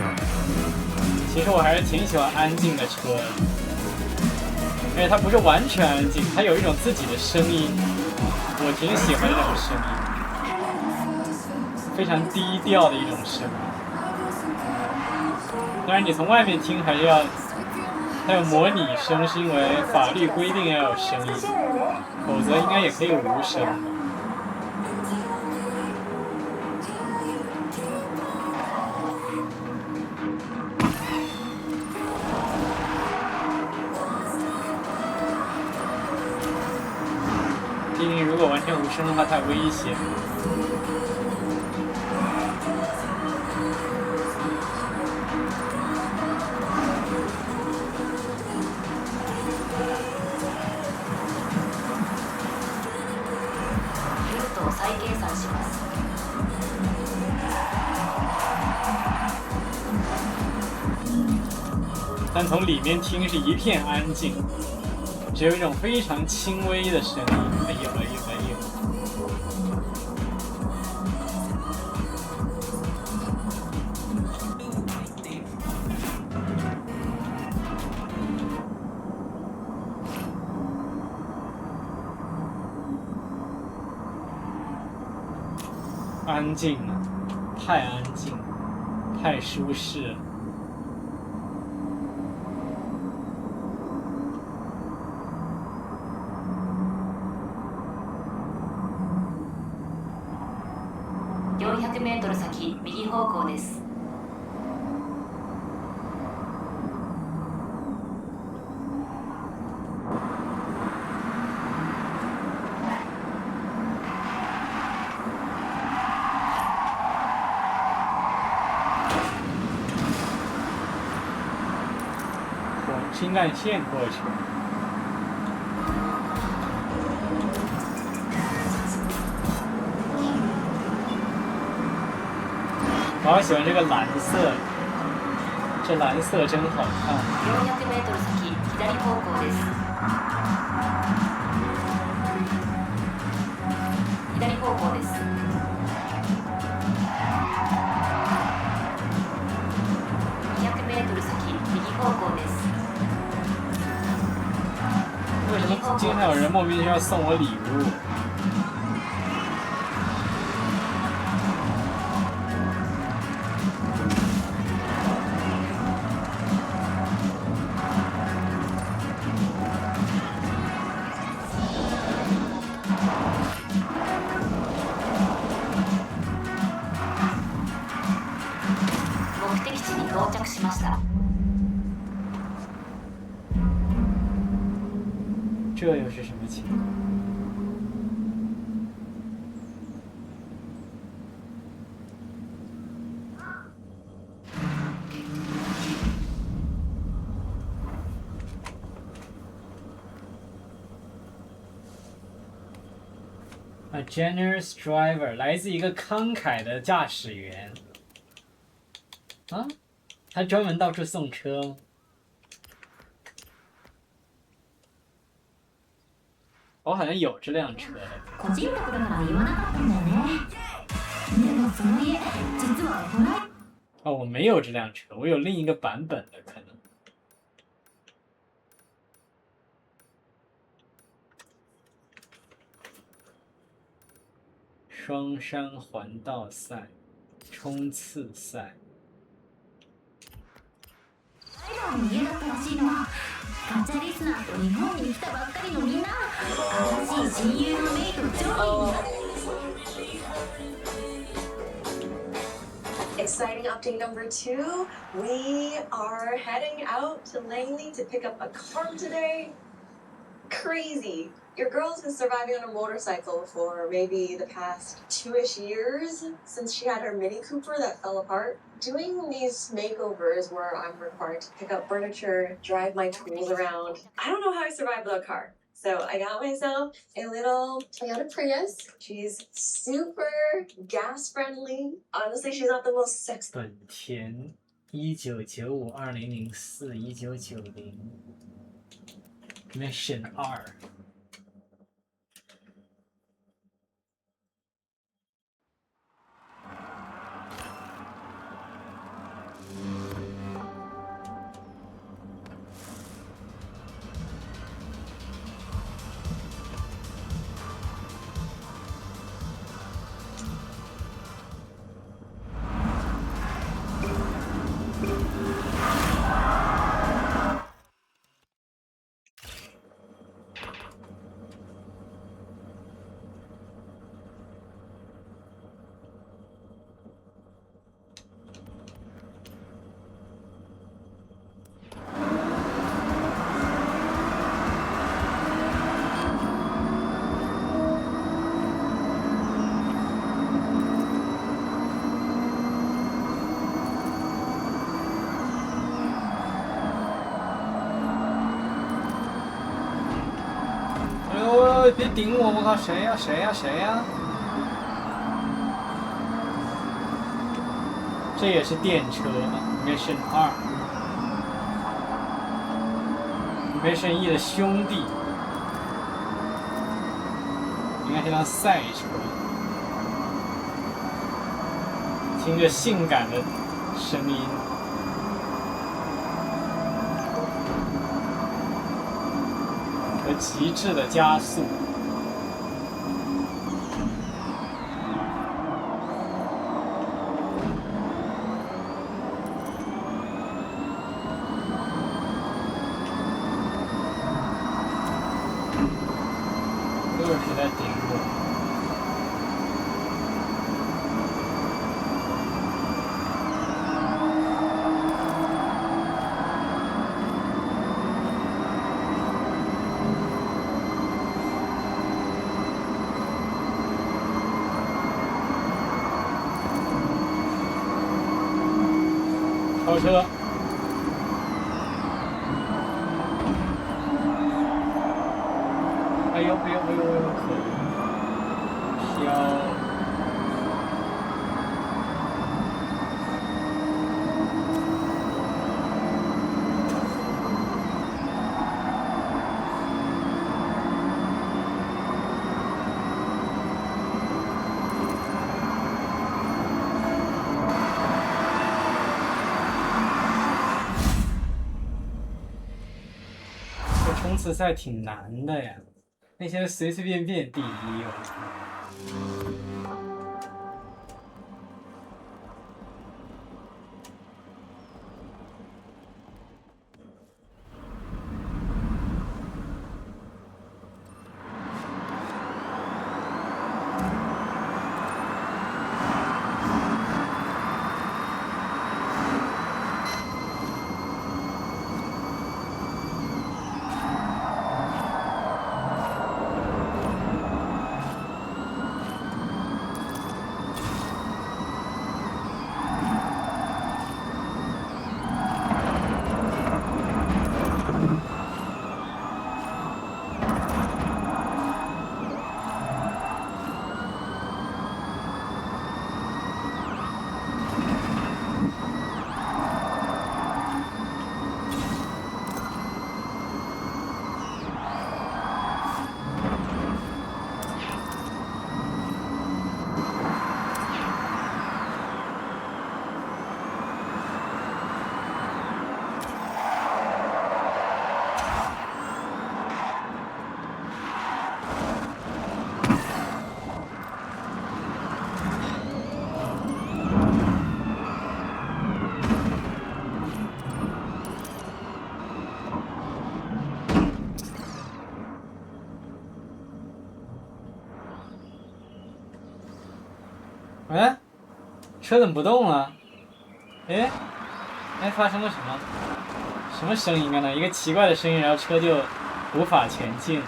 C: 其实我还是挺喜欢安静的车的，而且它不是完全安静，它有一种自己的声音，我挺喜欢这种声音，非常低调的一种声音。当然，你从外面听还是要，它有模拟声，是因为法律规定要有声音，否则应该也可以无声。毕竟如果完全无声的话太危险。
K: ルートを再計算します。
C: 但从里面听是一片安静，只有一种非常轻微的声音。哎呦哎呦哎呦！安静了，太安静，太舒适了。
K: 400m 先、右方向です。
C: 新干线过去。我好喜欢这个蓝色，这蓝色真好看。
K: 400m 先、左方向です。左方向です。200m 先、右方向です。
C: 为什么经常有人莫名其妙送我礼物？
K: 目的地に到着しました。
C: 这又是什么情况？A generous driver 来自一个慷慨的驾驶员。啊，他专门到处送车吗？我好像有这辆车的。
K: 個人宅だから言わなかったんだよね。でもその家実はホラー。
C: 哦，我没有这辆车，我有另一个版本的可能。双山环道赛、冲刺赛。
K: ライダーの家だったらしいの。ガチャリスナーと日本に来たばっかりのみんな、新しい親友のメイとジョイに。
E: Exciting update number 2. We are heading out to Langley to pick up a car today. Crazy. Your girl's been surviving on a motorcycle for maybe the past 2-ish years since she had her Mini Cooper that fell apart. Doing these makeovers where I'm required to pick up furniture, drive my tools around. I don't know how I survived without a car. So I got myself a little Toyota Prius. She's super gas friendly. Honestly, she's not the most sexy.
C: 本田1995、2004、1990 Mission 2。别顶我！我靠，谁呀？谁呀？谁呀？这也是电车 ，Mission 2 ，Mission 1的兄弟，应该是辆赛车，听着性感的声音。和极致的加速。又是谁在顶我？超车！哎呦哎呦哎呦哎呦，可以飘！冲刺赛挺难的呀，那些随随便便第一，我操！哎，车怎么不动了？哎，发生了什么？什么声音啊？一个奇怪的声音，然后车就无法前进。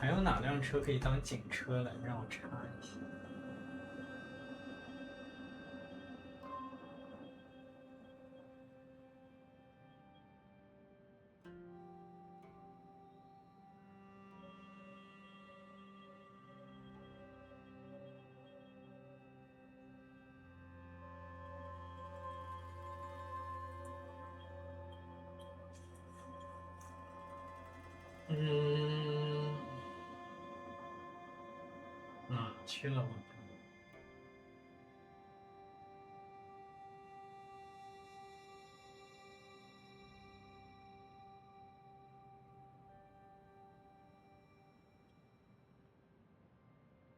C: 还有哪辆车可以当警车来？让我查一下。哪去了我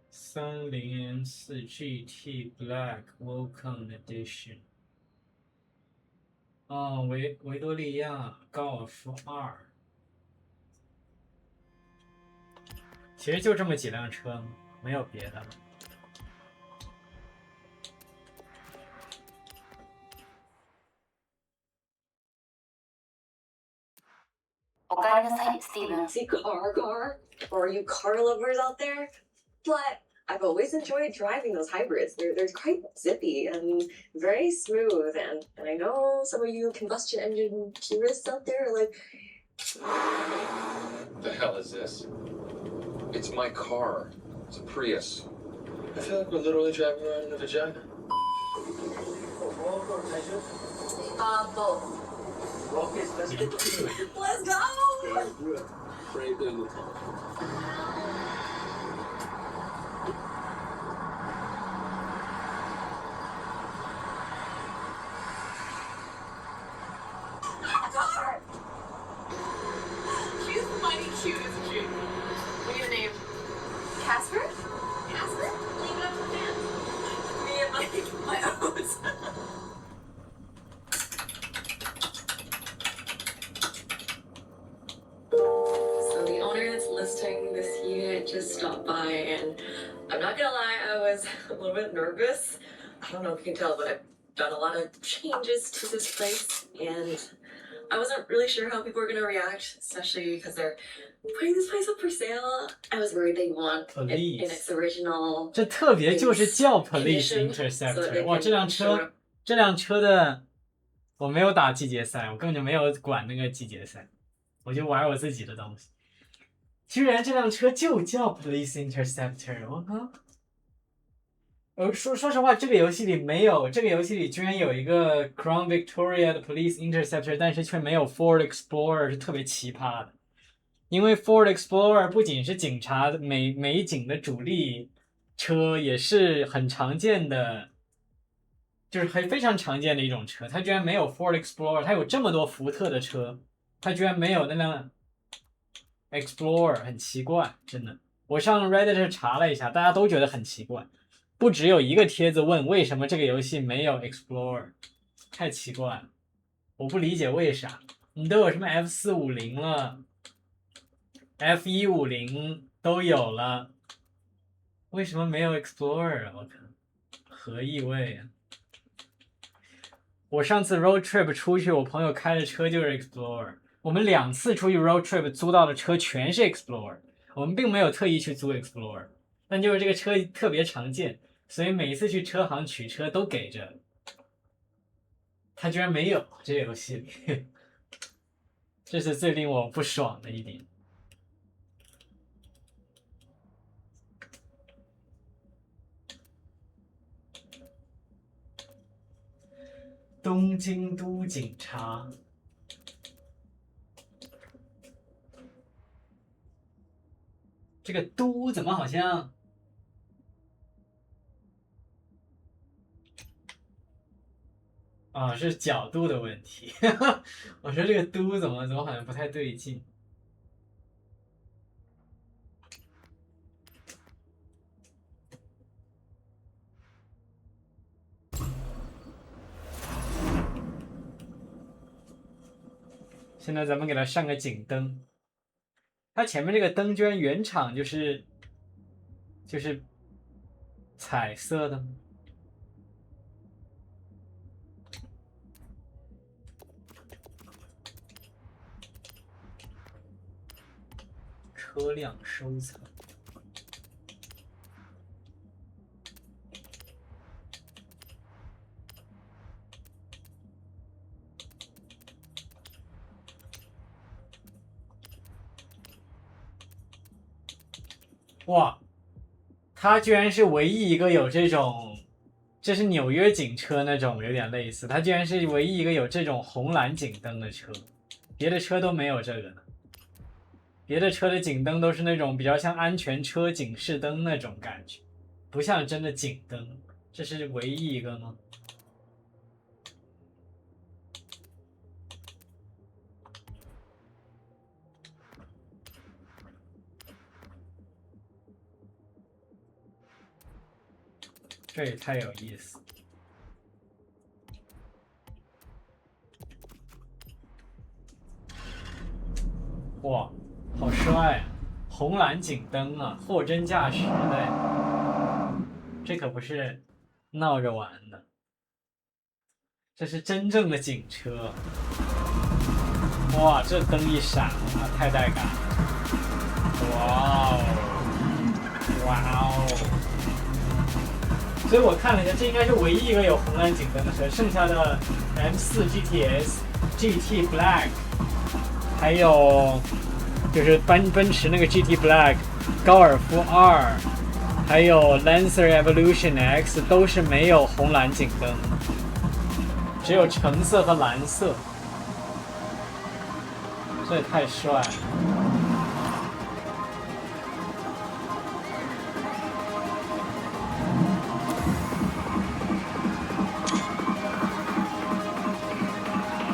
C: ？304 GT Black Welcome Edition。哦，维多利亚高尔夫2。其实就这么几辆车，没有别的了。
K: おかえりなさい、スティーブン。
A: See, car, or you car lovers out there? But I've always enjoyed driving those hybrids. They're quite zippy and very smooth. And I know some of you combustion engine purists out there are like,
I: What the hell is this? It's my car. It's a Prius. I feel like we're literally driving around in a vagina.
E: Both. Let's go!
B: Car! She's mighty cute, isn't she? What are your name? Casper? Casper? Leave it up to fans. Me and my oats.
A: so the owner that's listing this unit just stopped by, and I'm not gonna lie, I was a little bit nervous. I don't know if you can tell, but I've done a lot of changes to this place, and I wasn't really sure how people were gonna react, especially because they're putting this place up for sale. I was worried they'd want it in its original.
C: 这特别就是叫 Police Interceptor。哇，这辆车的我没有打季节赛，我根本就没有管那个季节赛，我就玩我自己的东西。居然这辆车就叫 Police Interceptor， 我靠！说实话，这个游戏里没有，这个游戏里居然有一个 Crown Victoria 的 Police Interceptor， 但是却没有 Ford Explorer， 是特别奇葩的。因为 Ford Explorer 不仅是警察美警的主力车，也是很常见的，就是非常常见的一种车。它居然没有 Ford Explorer， 它有这么多福特的车，它居然没有那辆 Explorer， 很奇怪，真的。我上 Reddit 查了一下，大家都觉得很奇怪。不只有一个帖子问为什么这个游戏没有 Explorer， 太奇怪了，我不理解为啥。你都有什么 F450 了 ，F150 都有了，为什么没有 Explorer 啊？我靠，何意味啊？我上次 road trip 出去，我朋友开的车就是 Explorer， 我们2次出去 road trip 租到的车全是 Explorer， 我们并没有特意去租 Explorer， 但就是这个车特别常见。所以每一次去车行取车都给着，他居然没有这游戏里。这是最令我不爽的一点。东京都警察，这个“都”怎么好像？啊，是角度的问题。我说这个“都”怎么好像不太对劲？现在咱们给它上个警灯，它前面这个灯居然原厂就是彩色的吗？车辆收藏。哇，他居然是唯一一个有这种，这是纽约警车那种，有点类似。他居然是唯一一个有这种红蓝警灯的车，别的车都没有这个的。别的车的警灯都是那种比较像安全车警示灯那种感觉，不像真的警灯。这是唯一一个吗？这也太有意思。哇，好帅啊！红蓝警灯啊，货真价实的，这可不是闹着玩的，这是真正的警车。哇，这灯一闪啊，太带感了！哇哦，哇哦！所以我看了一下，这应该是唯一一个有红蓝警灯的车，剩下的 M4 GTS、GT Black， 还有就是奔驰那个 GT Black、高尔夫2，还有 Lancer Evolution X 都是没有红蓝警灯，只有橙色和蓝色。这也太帅了！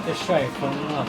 C: 这帅疯了！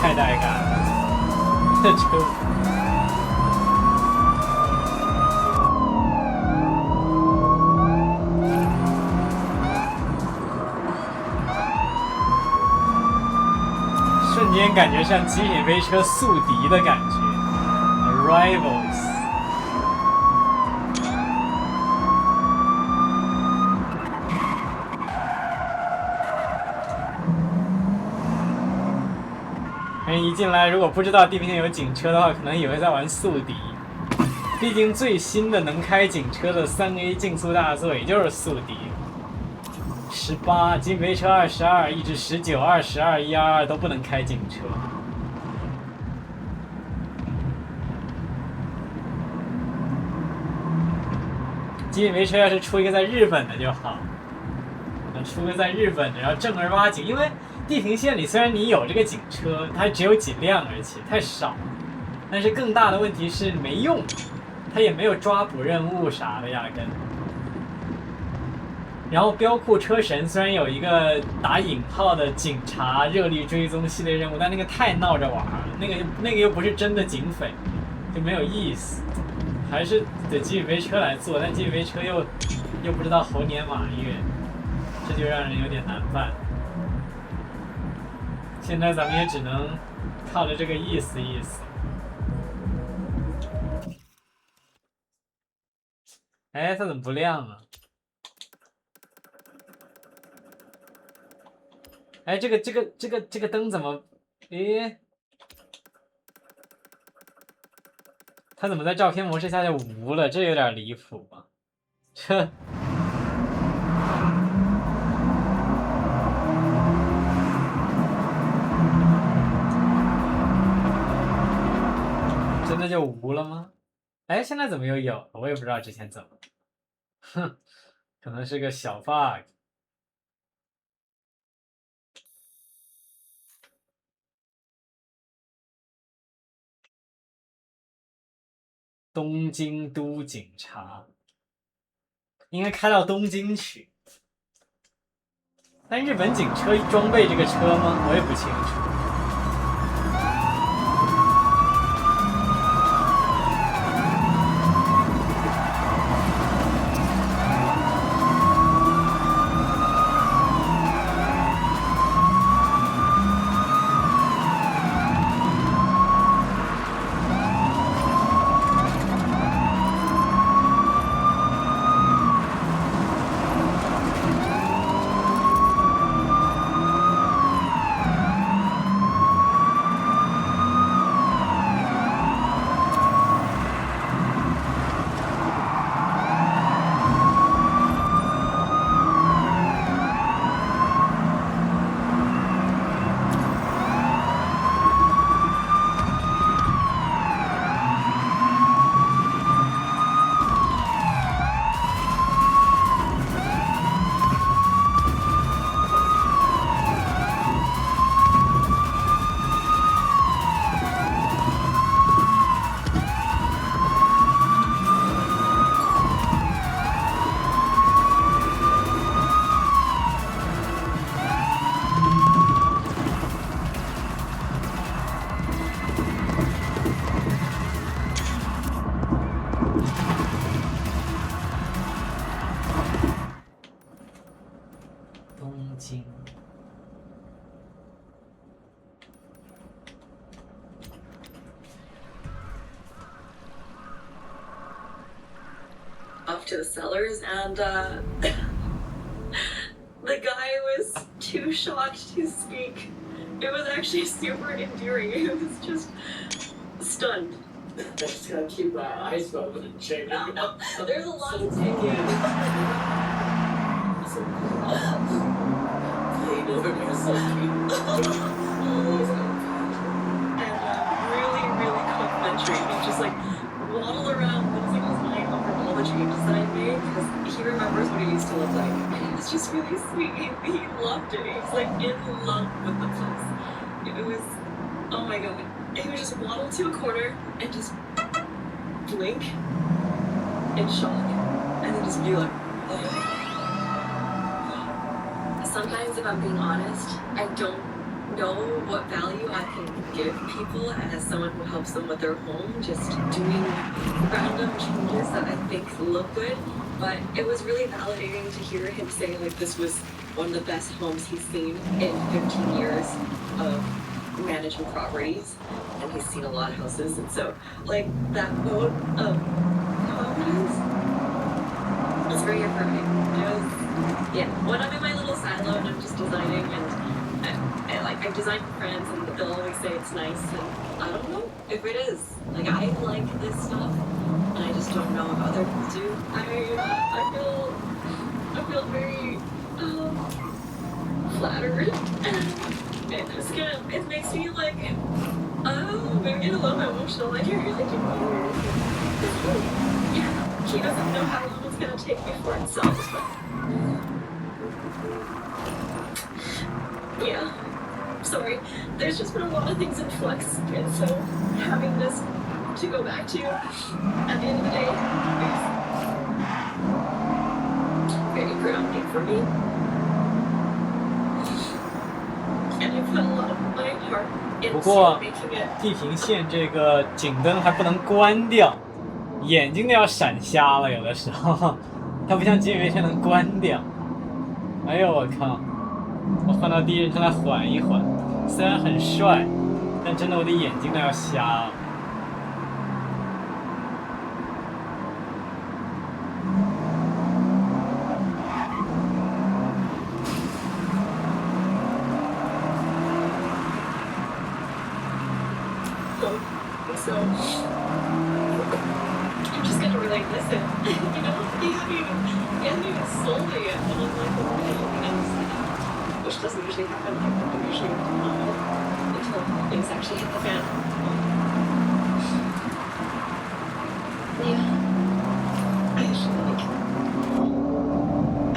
C: 太带感了，这车。瞬间感觉像极品飞车宿敌的感觉 ，Arrivals。一进来，如果不知道地平线有警车的话，可能以为在玩宿敌。毕竟最新的能开警车的3A 竞速大作也就是宿敌。18，极品飞车22，一直19、22、122都不能开警车。极品飞车要是出一个在日本的就好。出个在日本的，然后正儿八经，因为地平线里虽然你有这个警车，它只有几辆，而且太少。但是更大的问题是没用，它也没有抓捕任务啥的压根。然后标库车神虽然有一个打引号的警察热力追踪系列任务，但那个太闹着玩了，那个又不是真的警匪，就没有意思。还是得吉普飞车来做，但吉普飞车又不知道猴年马月，这就让人有点难办。现在咱们也只能靠着这个意思意思。哎，它怎么不亮啊？哎，这个灯怎么？诶，它怎么在照片模式下就无了？这有点离谱吧？这。真的就无了吗？哎，现在怎么又有了？我也不知道之前怎么。哼，可能是个小 bug。东京都警察应该开到东京去，但日本警车装备这个车吗？我也不清楚。
B: Off to the cellars, and the guy was too shocked to speak. It was actually super endearing. He was just stunned.
I: I just gotta keep my eyes open and check it out.
B: There's a lot to take in.
I: They know it was so cute.
B: And really, really complimentary. He just like waddle around the singles line over all the changes that I made because he remembers what it used to look like. And it was just really sweet. He loved it. He was like in love with the place. It was, oh my god. He would just waddle to a corner and just blink in shock and then just be like, oh.
E: Sometimes, if I'm being honest, I don't know what value I can give people as someone who helps them with their home, just doing random changes that I think look good. But it was really validating to hear him say like this was one of the best homes he's seen in 15 years of managing properties, and he's seen a lot of houses, and so like that vote of confidence was very affirming. It was, yeah, when I'm in my little silo and I'm just designing, and I design for friends, and they'll always say it's nice, and I don't know if it is. Like, I like this stuff, and I just don't know if other people do. I feel very flattered, and it makes me like, maybe get a little bit emotional. Like, you're really doing yeah, he doesn't know how long it's gonna take before it sells, but
B: Yeah. Sorry. There's just been a lot of things in flux, and so having this to go back to at the end of the day is very grounding for me. And I put a lot of my heart
C: 不过
B: into making it.
C: 地平线这个警灯还不能关掉，眼睛都要闪瞎了，有的时候。它不像街边线能关掉。哎呦我靠！我换到第一人称来缓一缓，虽然很帅，但真的我的眼睛都要瞎了。
B: So I'm just gonna relate listen. You know, he hasn't even sold it yet, and I'm like, okay, which doesn't usually happen. I'm usually until things actually hit the fan. Yeah, I actually like.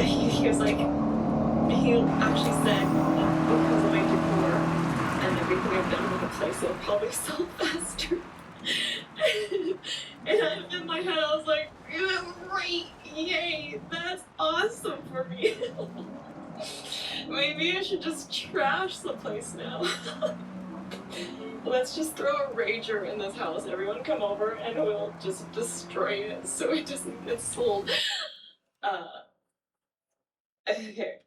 B: He was like, he actually said that because of my decor and everything I've done with the place, it'll probably sell faster. And in my head, I was like, right, yay, that's awesome for me. Maybe I should just trash the place now. Let's just throw a rager in this house. Everyone come over and we'll just destroy it so it doesn't get sold. Okay.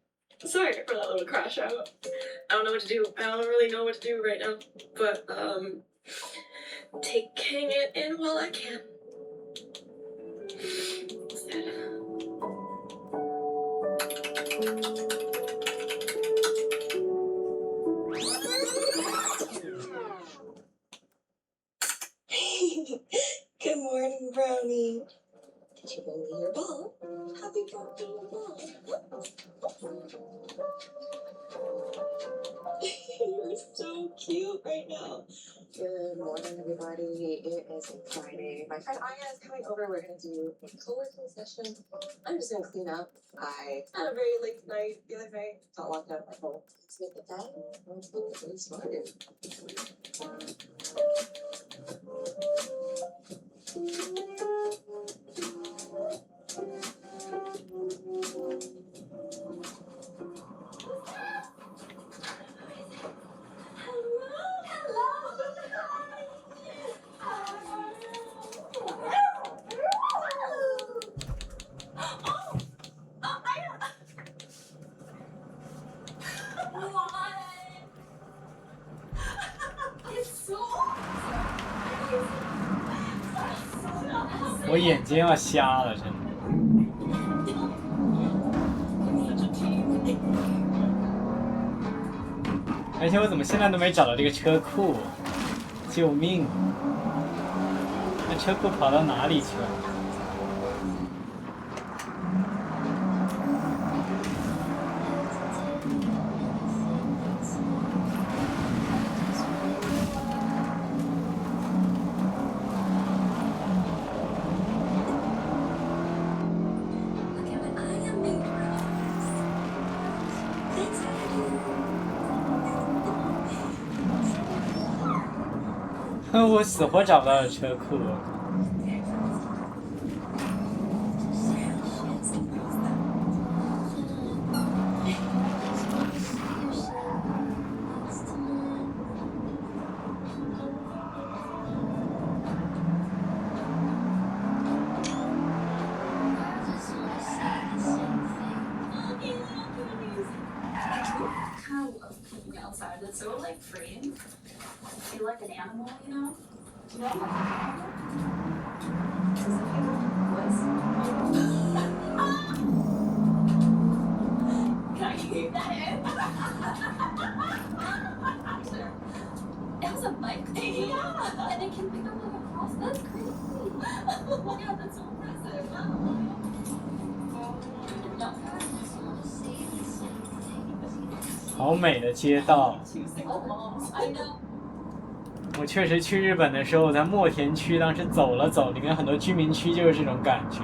B: Sorry for that little crash out. I don't know what to do. I don't really know what to do right now. But, taking it in while I can. Good morning, Brownie. Did you bring me your ball? Happy birthday, ball. You're so cute right now. Good morning, everybody. It is Friday. My friend Aya is coming over. We're going to do a co-working session. I'm just going to clean up. I had a very late night the other night. Got locked out of my home. Let's make it that. Let's get really started. It's so
C: 我眼睛要瞎了，真的。而且我怎么现在都没找到这个车库？救命！那车库跑到哪里去了？我死活找不到车库。
K: outside that's so like freeing. Feel like an animal, you know? No. Can I keep that in? It was a bike thing. Yeah. And it can pick up like a cross. That's crazy. Yeah, that's so impressive. No.
C: 好美的街道。我确实去日本的时候，在墨田区当时走了走，里面很多居民区就是这种感觉。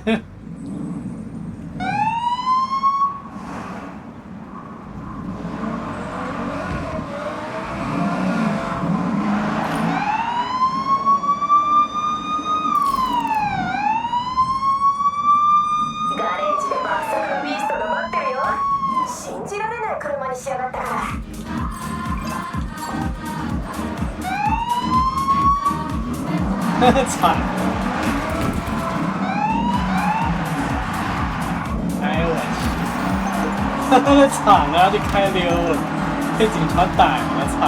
G: ガレージで爆速のビーストが待ってるよ。信じられない車に仕上がったから。
C: 惨！哎我去，惨了，这开溜了，被警察逮了，惨！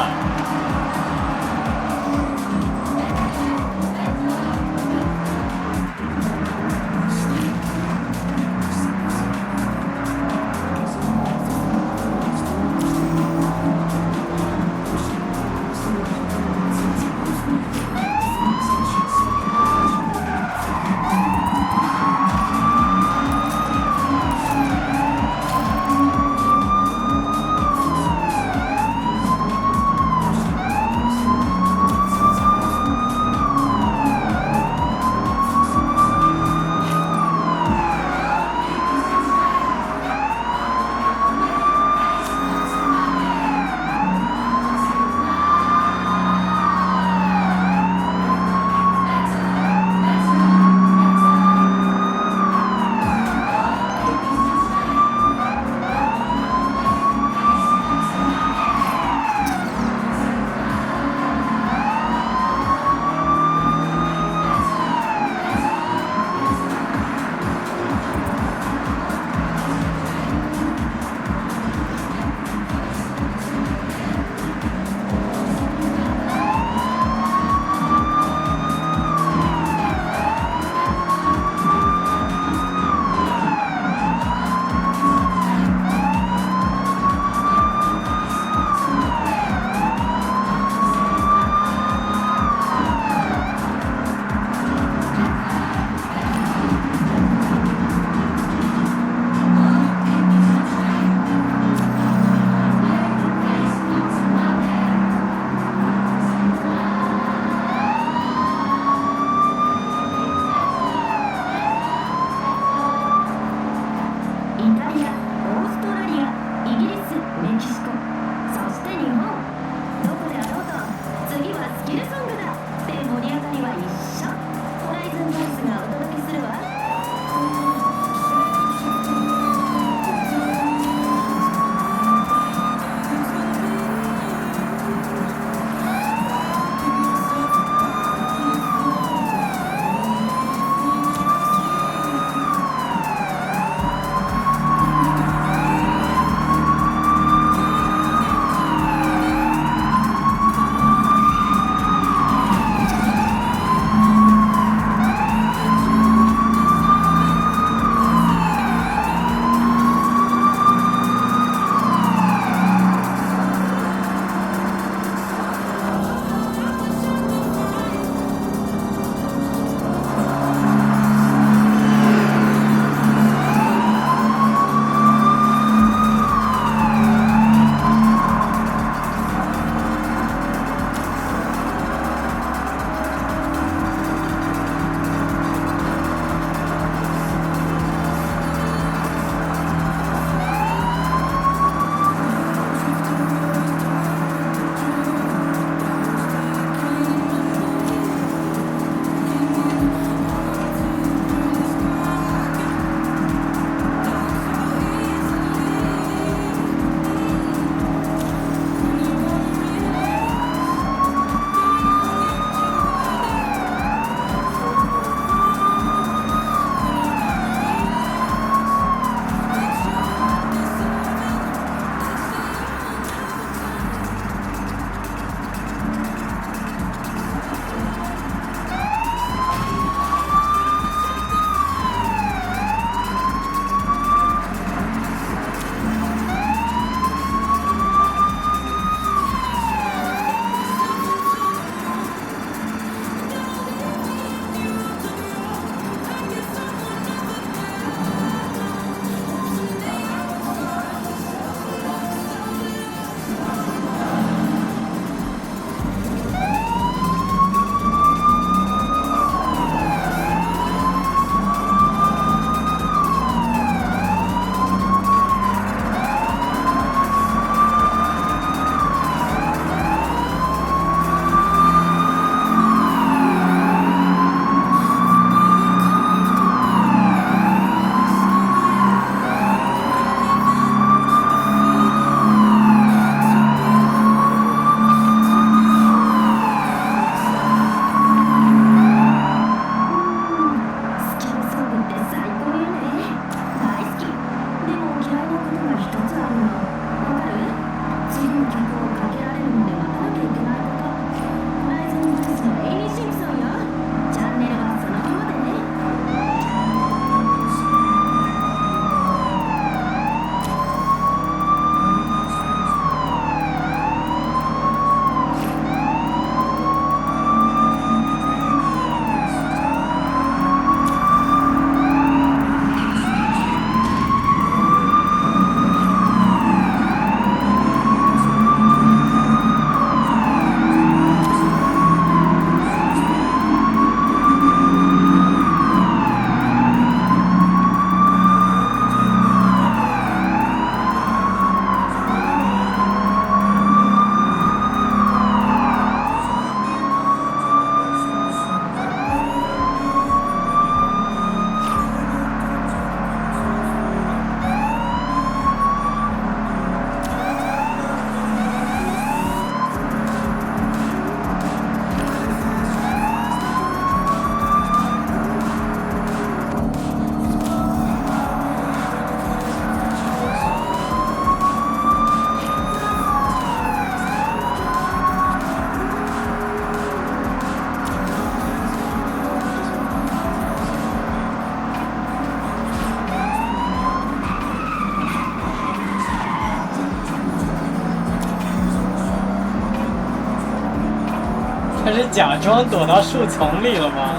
C: 是假装躲到树丛里了吗？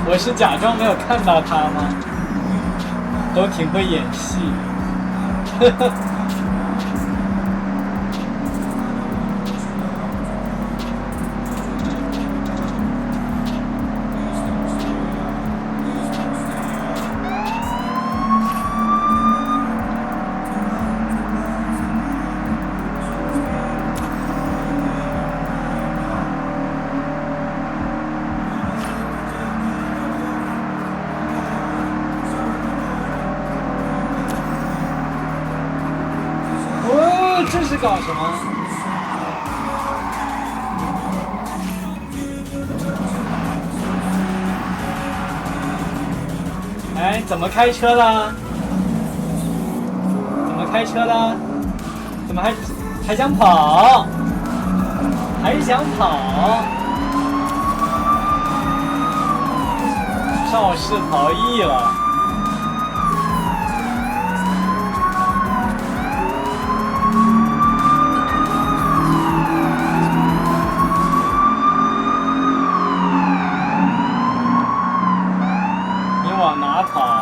C: 我是假装没有看到他吗？都挺会演戏。这是搞什么？哎，怎么开车的？怎么开车的？怎么还想跑？还想跑？肇事逃逸了。往哪跑？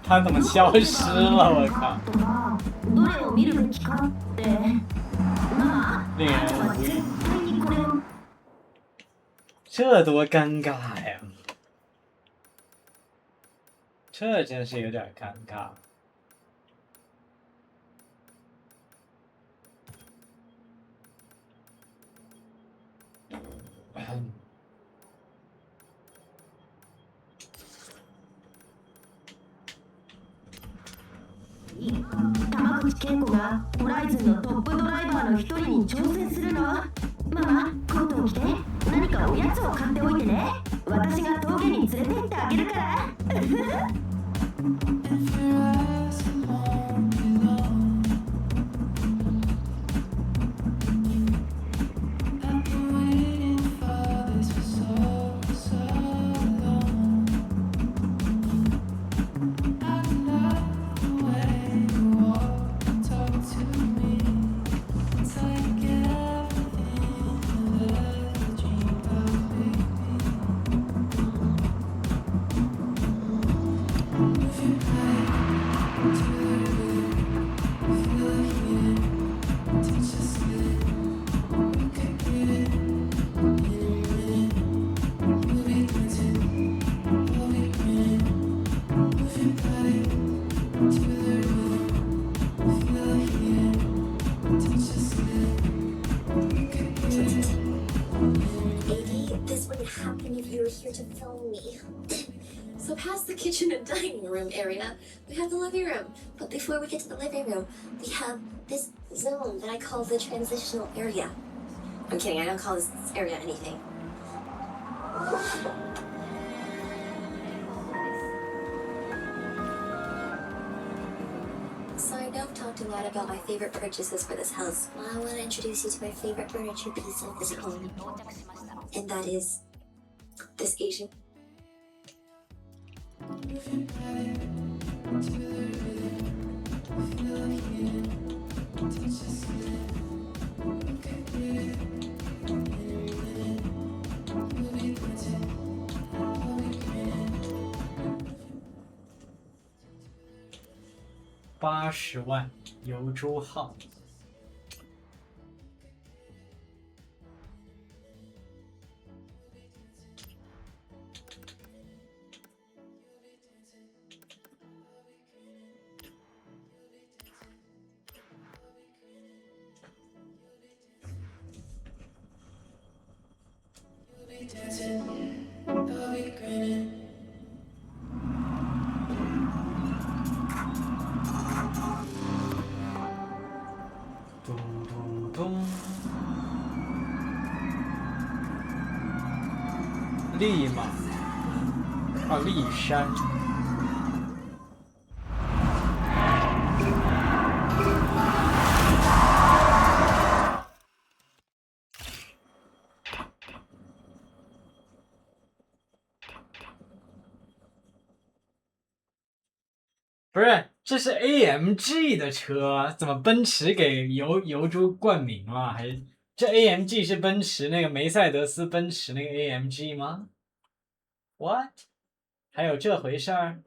C: 他怎么消失了？我靠！令人无语，这多尴尬呀！这真是有点尴尬。
H: 浜口恵子がホライズンのトップドライバーの一人に挑戦するの。ママ、コートを着て何かおやつを買っておいてね。私が峠に連れてってあげるから。
E: So past the kitchen and dining room area, we have the living room. But before we get to the living room, we have this zone that I call the transitional area. I'm kidding, I don't call this area anything. So I know I've talked a lot about my favorite purchases for this house. Well, I want to introduce you to my favorite furniture piece of this home. And that is this Asian.
C: $80万邮珠号。咚咚咚！立马，立山。不是，这是 AMG 的车，怎么奔驰给油猪冠名了？还这 AMG 是奔驰那个梅赛德斯奔驰那个 AMG 吗 ？What？ 还有这回事儿？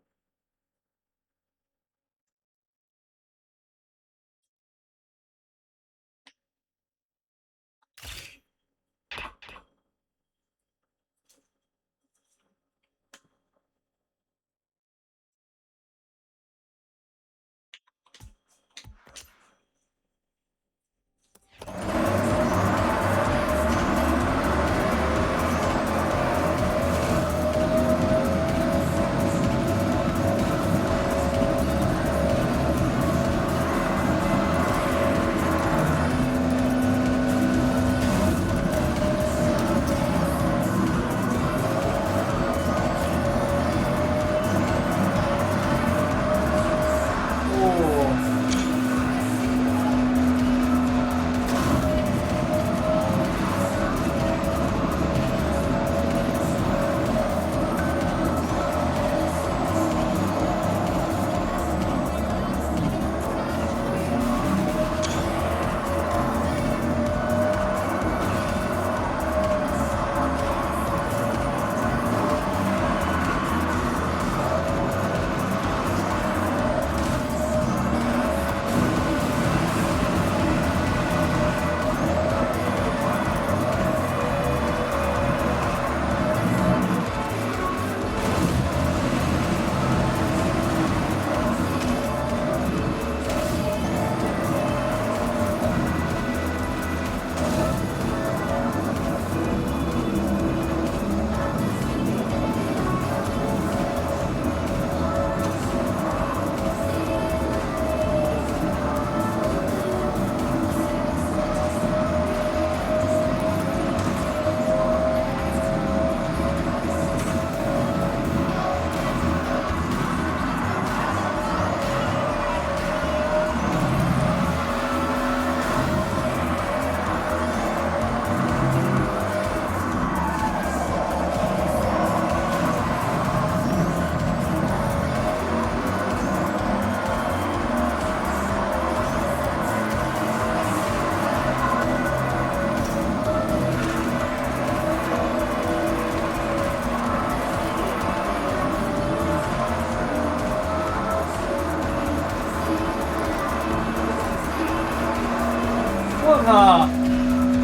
C: 我靠，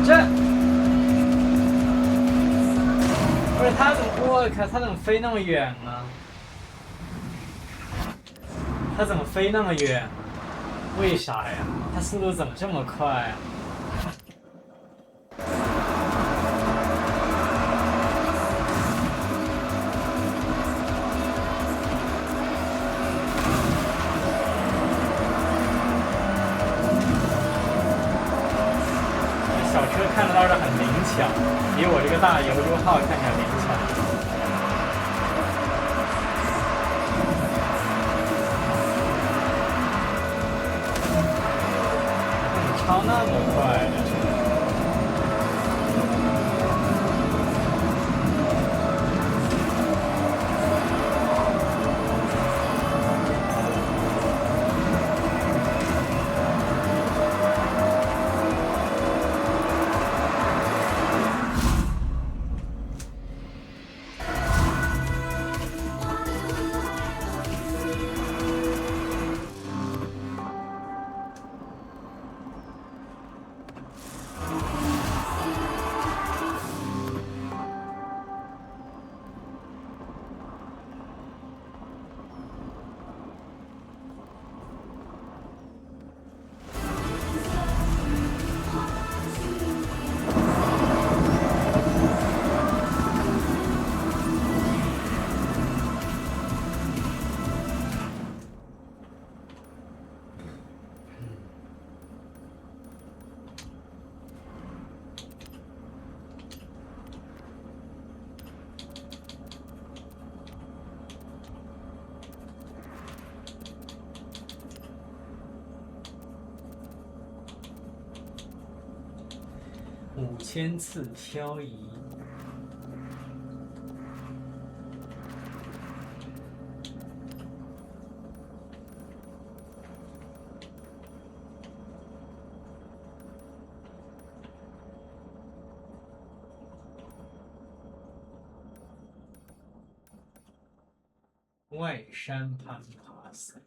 C: 这不是他怎么？我靠，他怎么飞那么远呢？他怎么飞那么远？为啥呀？他速度怎么这么快啊？小车看得倒是很灵巧，比我这个大油猪号看起来灵巧。超那么快的。5000次漂移。外山攀爬赛。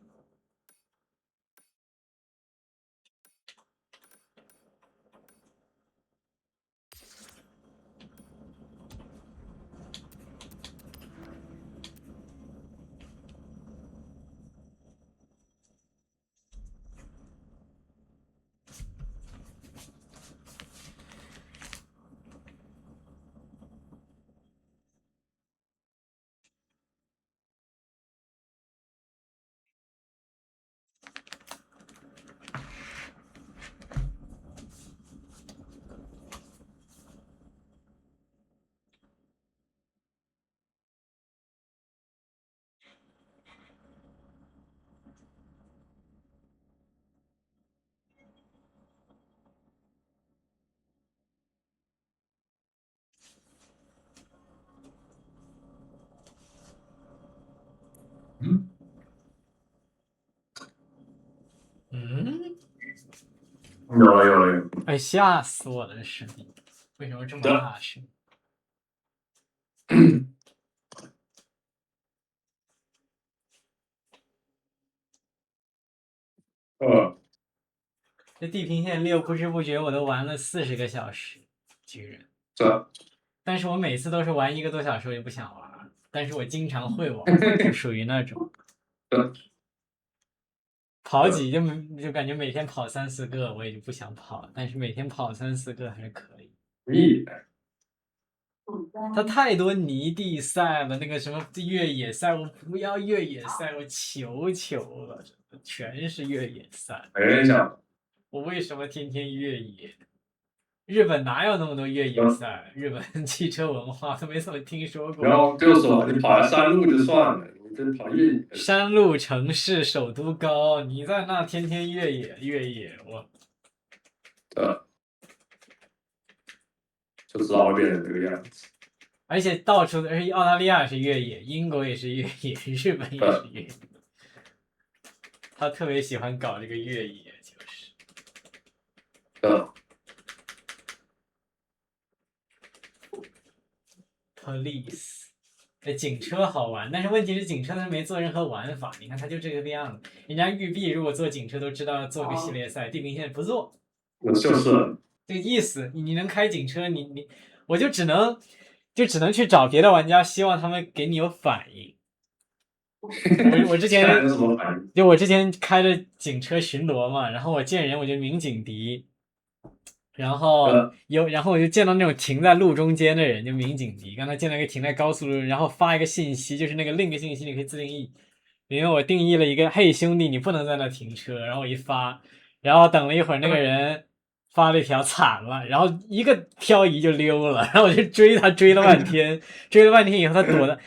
C: 嗯，
L: 有。
C: 哎，吓死我了！这视频为什么这么大声？这地平线6不知不觉我都玩了40个小时，居然。但是我每次都是玩1个多小时我就不想玩了，但是我经常会玩，就属于那种。跑几就感觉每天跑3、4个我也就不想跑，但是每天跑3、4个还是可以。它太多泥地赛了，那个什么越野赛，我不要越野赛，我求了，全是越野赛。我为什么天天越野？日本哪有那么多越野赛？日本汽车文化都没怎么听说过。
L: 然后就说你跑山路就算了，你这跑越野。
C: 山路城市首都高，你在那天天越野，我。
L: 就知道会变成这个样子。
C: 而且到处，而且澳大利亚是越野，英国也是越野，日本也是越野。他特别喜欢搞这个越野，就是。Police， 警车好玩，但是问题是警车它没做任何玩法。你看它就这个样子，人家育碧如果做警车都知道要做个系列赛，地平线不做。
L: 就是
C: 这个意思，你能开警车，我就只能去找别的玩家，希望他们给你有反应。我之前开着警车巡逻嘛，然后我见人我就鸣警笛，然后我就见到那种停在路中间的人就鸣警笛。刚才见到一个停在高速路，然后发一个信息，就是那个另一个信息你可以自定义，因为我定义了一个嘿兄弟你不能在那停车，然后我一发，然后等了一会儿那个人发了一条惨了，然后一个漂移就溜了，然后我就追他追了半天，追了半天以后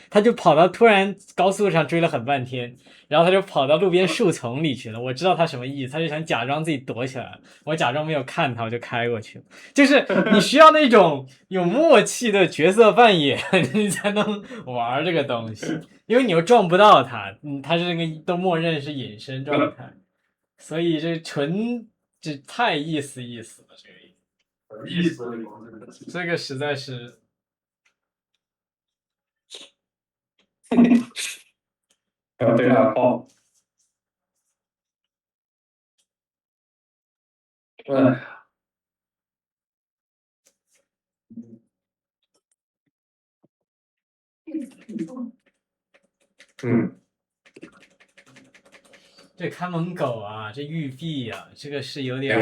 C: 他就跑到突然高速上追了很半天，然后他就跑到路边树丛里去了。我知道他什么意思，他就想假装自己躲起来，我假装没有看他，我就开过去了。就是你需要那种有默契的角色扮演，你才能玩这个东西，因为你又撞不到他，他是那个都默认是隐身状态，所以这太意思了，这个实在是。
L: 对啊，炮。
C: 这看门狗啊，这玉璧啊，这个是有点